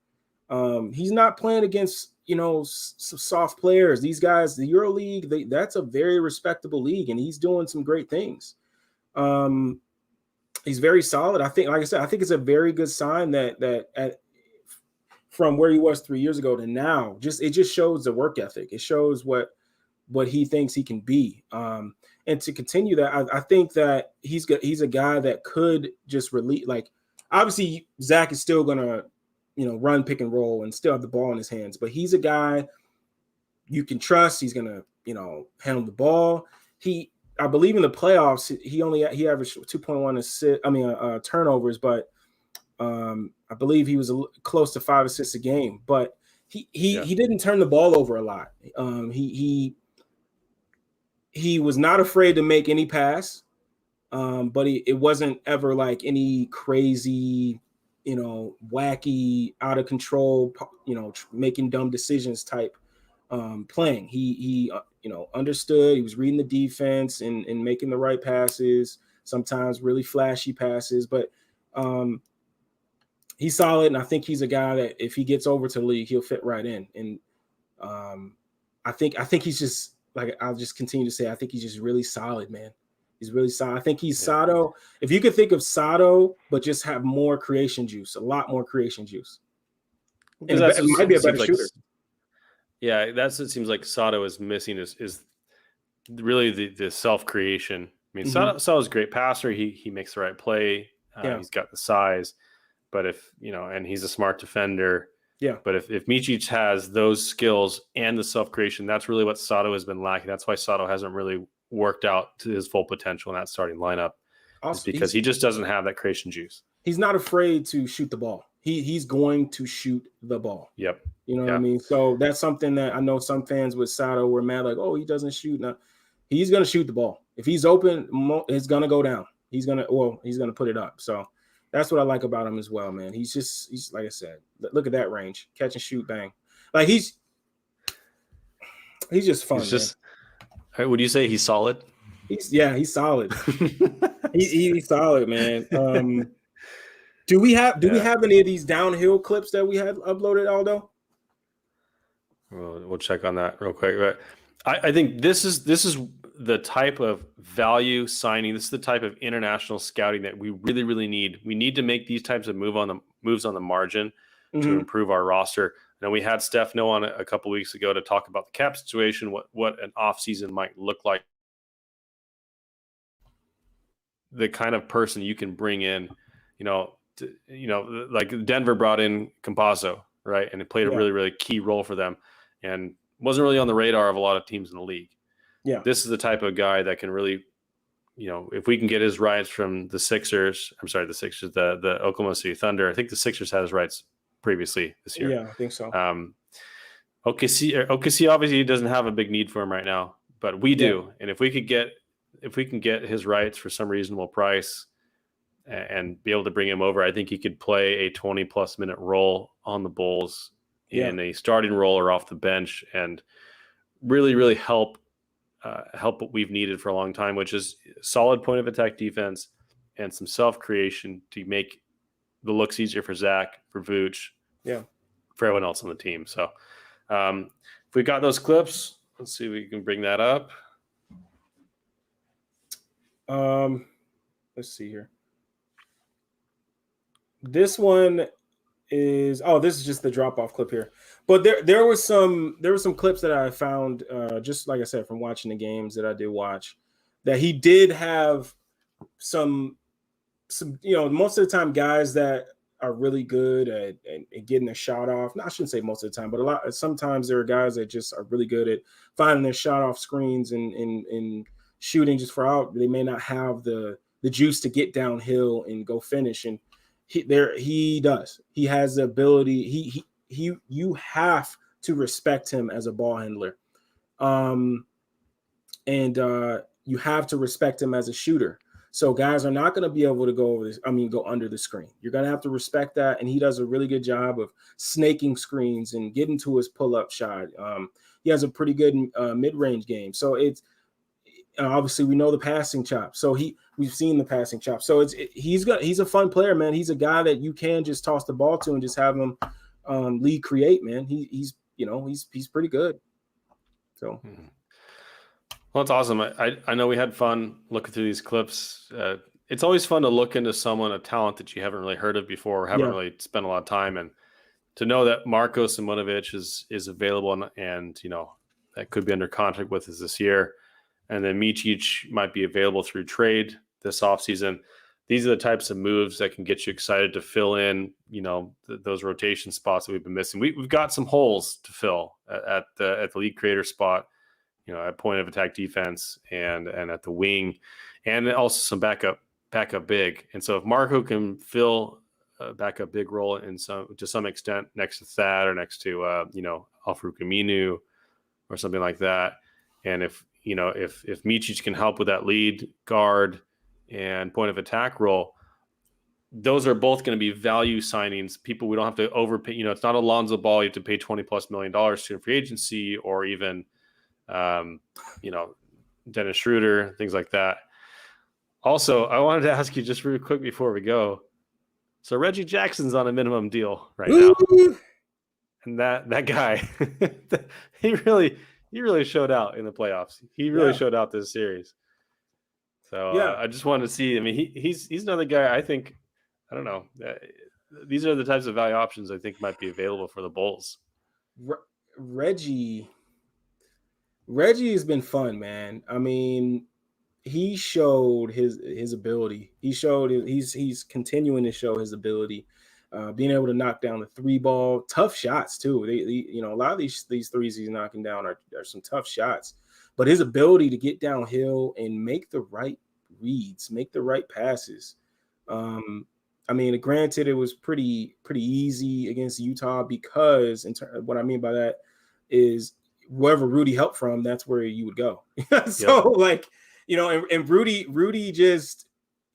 He's not playing against some soft players. These guys, the EuroLeague, that's a very respectable league, and he's doing some great things. He's very solid. I think, like I said, I think it's a very good sign that from where he was 3 years ago to now, it just shows the work ethic. It shows what he thinks he can be. And to continue that, I think that he's a guy that could just release. Like, obviously, Zach is still gonna, run pick and roll and still have the ball in his hands, but he's a guy you can trust. He's gonna, handle the ball. I believe in the playoffs, he averaged 2.1 turnovers, but I believe he was close to 5 assists a game. But he didn't turn the ball over a lot. He was not afraid to make any pass, but it wasn't ever like any crazy, wacky, out of control, making dumb decisions type playing. He understood. He was reading the defense and making the right passes, sometimes really flashy passes, but he's solid. And I think he's a guy that if he gets over to the league, he'll fit right in. And I think he's just, like, I'll just continue to say, I think he's just really solid, man. He's really solid. I think he's Sato. If you could think of Sato, but just have more creation juice, a lot more creation juice. And it might be a better shooter. Yeah, that's what it seems like Sato is missing is really the self-creation. I mean, Sato's a great passer. He makes the right play. He's got the size. But and he's a smart defender. Yeah. But if Micic has those skills and the self-creation, that's really what Sato has been lacking. That's why Sato hasn't really worked out to his full potential in that starting lineup. Also, because he just doesn't have that creation juice. He's not afraid to shoot the ball. He's going to shoot the ball. Yep. You know what I mean? So that's something that I know some fans with Sato were mad, like, oh, he doesn't shoot. No, he's going to shoot the ball. If he's open, it's going to go down. He's going to put it up. So that's what I like about him as well, man. He's like I said, look at that range, catch and shoot, bang. Like he's just fun. Would you say he's solid? He's solid. he's solid, man. Do we have any of these downhill clips that we had uploaded, Aldo? We'll check on that real quick. But I think this is the type of value signing. This is the type of international scouting that we really, really need. We need to make these types of moves on the margin to improve our roster. I know we had Stefano on a couple weeks ago to talk about the cap situation, what an offseason might look like. The kind of person you can bring in, like Denver brought in Campazzo, right? And it played a really, really key role for them and wasn't really on the radar of a lot of teams in the league. Yeah. This is the type of guy that can really, if we can get his rights from the Oklahoma City Thunder. I think the Sixers had his rights previously this year. Yeah, I think so. OKC obviously doesn't have a big need for him right now, but we do. Yeah. And if we can get his rights for some reasonable price and be able to bring him over, I think he could play a 20-plus minute role on the Bulls in a starting role or off the bench and really, really help what we've needed for a long time, which is solid point of attack defense and some self-creation to make the looks easier for Zach, for Vooch, for everyone else on the team. So if we got those clips, let's see if we can bring that up. Let's see here. This one is this is just the drop-off clip here. But there were some clips that I found just like I said from watching the games that I did watch that he did have some most of the time guys that are really good at getting a shot off. No, I shouldn't say most of the time, but sometimes there are guys that just are really good at finding their shot off screens and shooting just for out. They may not have the juice to get downhill and go finish. And he does. He has the ability. You have to respect him as a ball handler. And you have to respect him as a shooter. So guys are not going to be able to go under the screen. You're going to have to respect that. And he does a really good job of snaking screens and getting to his pull-up shot. He has a pretty good mid-range game. So it's obviously we know the passing chop. So we've seen the passing chop. So he's a fun player, man. He's a guy that you can just toss the ball to and just have him lead create, man. He's pretty good. So. Well, it's awesome. I know we had fun looking through these clips. It's always fun to look into someone, a talent that you haven't really heard of before, or haven't really spent a lot of time, and to know that Marko Simonovic is available and that could be under contract with us this year, and then Micic might be available through trade this offseason. These are the types of moves that can get you excited to fill in, those rotation spots that we've been missing. We've got some holes to fill at the lead creator spot, at point of attack defense and at the wing, and also some backup big. And so if Marko can fill a backup big role to some extent next to Thad or next to Al-Farouq Aminu or something like that, and if Micic can help with that lead guard and point of attack role, those are both going to be value signings. People we don't have to overpay. It's not Alonzo Ball you have to pay $20+ million to in free agency, or even Dennis Schroeder, things like that. Also, I wanted to ask you just real quick before we go. So Reggie Jackson's on a minimum deal right now, and that guy, he really showed out in the playoffs. He really showed out this series. So I just wanted to see. I mean, he's another guy. I think, I don't know. These are the types of value options I think might be available for the Bulls. Reggie has been fun, man. I mean, he showed his ability. He's continuing to show his ability, being able to knock down the 3-ball, tough shots too. A lot of these threes he's knocking down are some tough shots, but his ability to get downhill and make the right reads, make the right passes. I mean, granted, it was pretty easy against Utah because what I mean by that is wherever Rudy helped from, that's where you would go. So and Rudy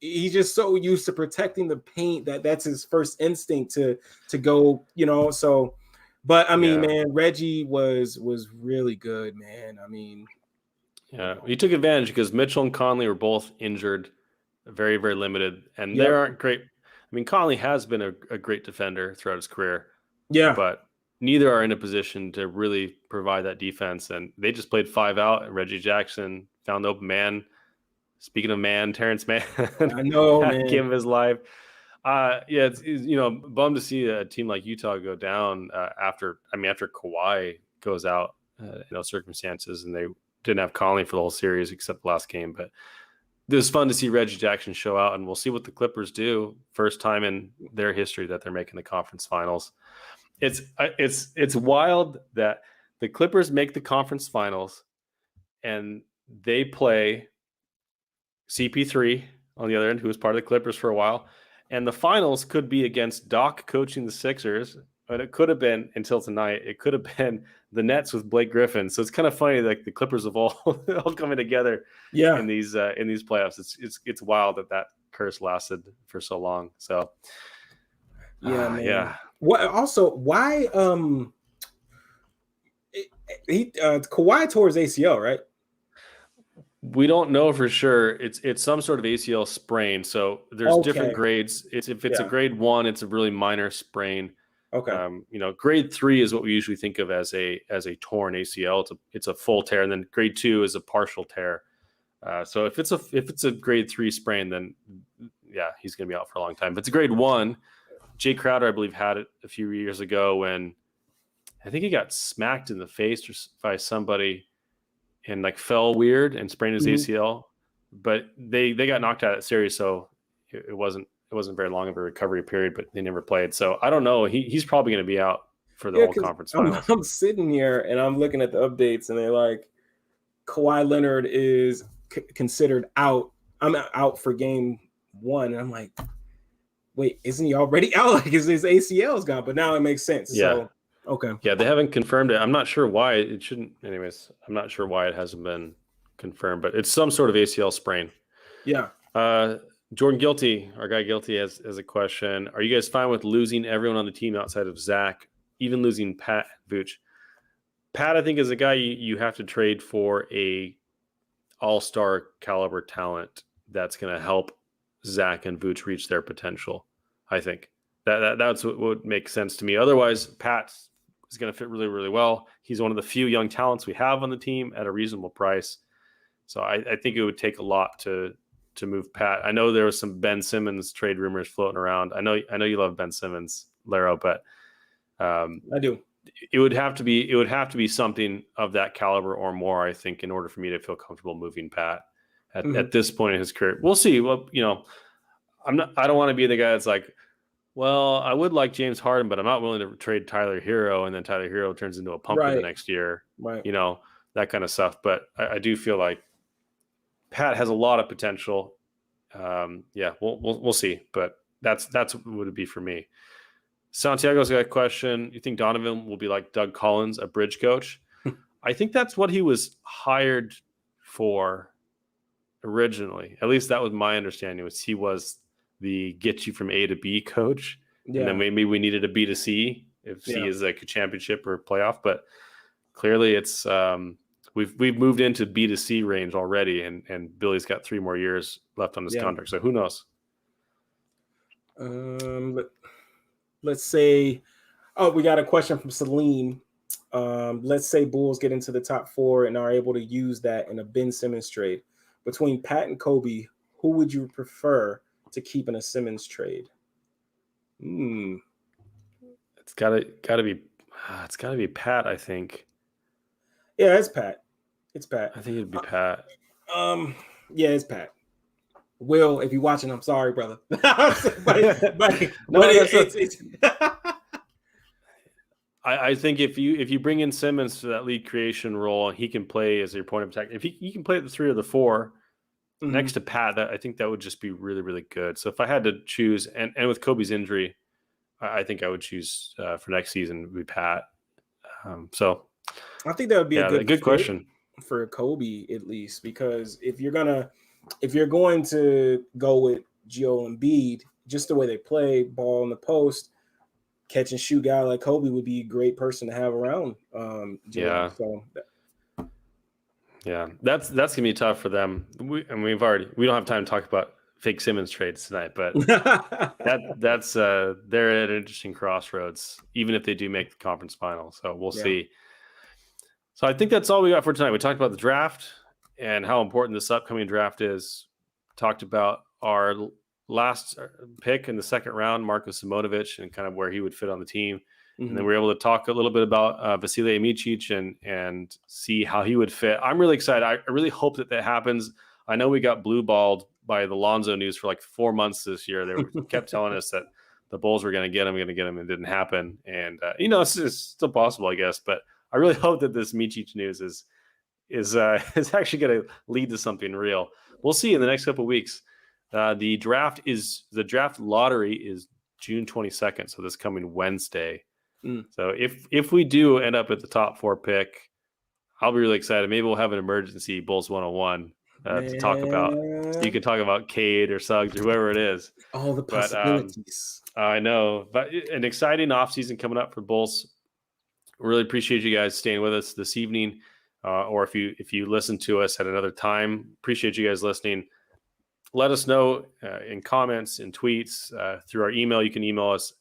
he's just so used to protecting the paint that's his first instinct to go, so, but I mean, man, Reggie was really good, man. I mean, he took advantage because Mitchell and Conley were both injured, very, very limited, and they aren't great. I mean, Conley has been a great defender throughout his career. Yeah. But neither are in a position to really provide that defense. And they just played 5 out, and Reggie Jackson found the open man. Speaking of man, Terrence Mann. I know, man. Game of his life. It's bummed to see a team like Utah go down after Kawhi goes out in those circumstances, and they didn't have Conley for the whole series except the last game. But it was fun to see Reggie Jackson show out, and we'll see what the Clippers do. First time in their history that they're making the conference finals. It's wild that the Clippers make the conference finals and they play CP3 on the other end, who was part of the Clippers for a while. And the finals could be against Doc coaching the Sixers, but it could have been, until tonight, it could have been the Nets with Blake Griffin. So it's kind of funny, like the Clippers have all coming together in these playoffs. It's wild that curse lasted for so long. So man. What also, why Kawhi tore his ACL, right? We don't know for sure. It's some sort of ACL sprain. So there's different grades. If it's a grade 1, it's a really minor sprain. Okay. Grade 3 is what we usually think of as a torn ACL. It's a full tear, and then grade 2 is a partial tear. So if it's a grade 3 sprain, then he's going to be out for a long time. If it's a grade 1, Jay Crowder, I believe, had it a few years ago when I think he got smacked in the face by somebody and like fell weird and sprained his ACL. But they got knocked out of that series, so it wasn't very long of a recovery period, but they never played. So I don't know. He's probably going to be out for the whole conference finals. I'm sitting here and I'm looking at the updates, and they're like, Kawhi Leonard is considered out. I'm out for game 1. And I'm like, wait, isn't he already out? Like, his ACL is gone, but now it makes sense. Yeah. So, okay. Yeah, they haven't confirmed it. I'm not sure why it shouldn't. Anyways, I'm not sure why it hasn't been confirmed, but it's some sort of ACL sprain. Yeah. Jordan Guilty, our guy Guilty, has a question. Are you guys fine with losing everyone on the team outside of Zach, even losing Pat Vooch? Pat, I think, is a guy you have to trade for a all-star caliber talent. that's going to help Zach and Vooch reach their potential. I think that's what would make sense to me. Otherwise, Pat is going to fit really, really well. He's one of the few young talents we have on the team at a reasonable price. So I think it would take a lot to move Pat. I know there was some Ben Simmons trade rumors floating around. I know you love Ben Simmons, Laro, but I do. It would have to be something of that caliber or more, I think, in order for me to feel comfortable moving Pat at this point in his career. We'll see. Well, I don't want to be the guy that's like, well, I would like James Harden, but I'm not willing to trade Tyler Hero, and then Tyler Hero turns into a pumpkin the next year. Right. That kind of stuff. But I do feel like Pat has a lot of potential. We'll see. But that's what it would be for me. Santiago's got a question. You think Donovan will be like Doug Collins, a bridge coach? I think that's what he was hired for originally. At least that was my understanding. He was the get you from A to B coach. Yeah. And then maybe we needed a B to C if C is like a championship or a playoff. But clearly it's we've moved into B to C range already, and Billy's got 3 more years left on his contract. So who knows? Let's say, we got a question from Celine. Let's say Bulls get into the top 4 and are able to use that in a Ben Simmons trade. Between Pat and Kobe, who would you prefer to keep in a Simmons trade? It's gotta be Pat, I think. Yeah, it's Pat. It's Pat. I think it'd be Pat. Yeah, it's Pat. Will, if you're watching, I'm sorry, brother. I think if you bring in Simmons to that lead creation role, he can play as your point of attack. If he can play at the 3 or the 4 next to Pat, I think that would just be really, really good. So if I had to choose, and with Kobe's injury, I think I would choose for next season would be Pat. So I think that would be a good question for Kobe, at least, because if you're going to go with Joel Embiid, just the way they play ball in the post, catch and shoot guy like Kobe would be a great person to have around. That's gonna be tough for them. We don't have time to talk about fake Simmons trades tonight, but they're at an interesting crossroads, even if they do make the conference final. So we'll see. So I think that's all we got for tonight. We talked about the draft and how important this upcoming draft is. Talked about our last pick in the second round, Marko Simonovic, and kind of where he would fit on the team. And then we were able to talk a little bit about Vasilije Micic and see how he would fit. I'm really excited. I really hope that happens. I know we got blue-balled by the Lonzo news for like 4 months this year. They kept telling us that the Bulls were going to get him. And it didn't happen. And, it's still possible, I guess. But I really hope that this Micic news is actually going to lead to something real. We'll see in the next couple of weeks. The draft lottery is June 22nd, so this coming Wednesday. So if we do end up at the top 4 pick, I'll be really excited. Maybe we'll have an emergency Bulls 101 to talk about. You can talk about Cade or Suggs or whoever it is. All the possibilities. I know, but an exciting offseason coming up for Bulls. Really appreciate you guys staying with us this evening, or if you listen to us at another time. Appreciate you guys listening. Let us know in comments and tweets through our email. You can email us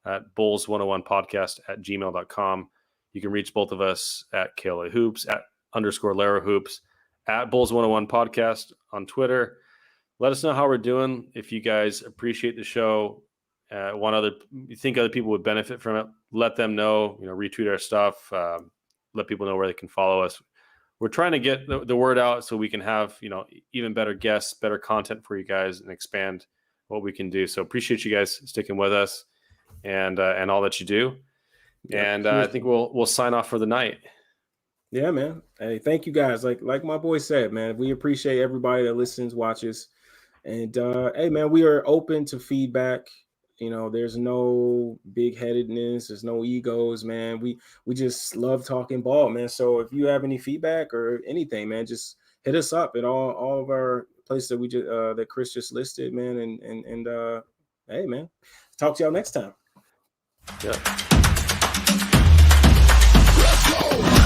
at bulls101podcast@gmail.com. You can reach both of us at KLA Hoops, at _Laro Hoops, at Bulls101 podcast on Twitter. Let us know how we're doing. If you guys appreciate the show, you think other people would benefit from it, let them know, retweet our stuff, let people know where they can follow us. We're trying to get the word out so we can have, even better guests, better content for you guys, and expand what we can do. So appreciate you guys sticking with us and all that you do. And I think we'll sign off for the night. Yeah, man. Hey, thank you guys. Like my boy said, man, we appreciate everybody that listens, watches. And hey, man, we are open to feedback. There's no big-headedness. There's no egos, man. We just love talking ball, man. So if you have any feedback or anything, man, just hit us up at all of our places that that Chris just listed, man. And hey, man, talk to y'all next time. Yeah. Let's go.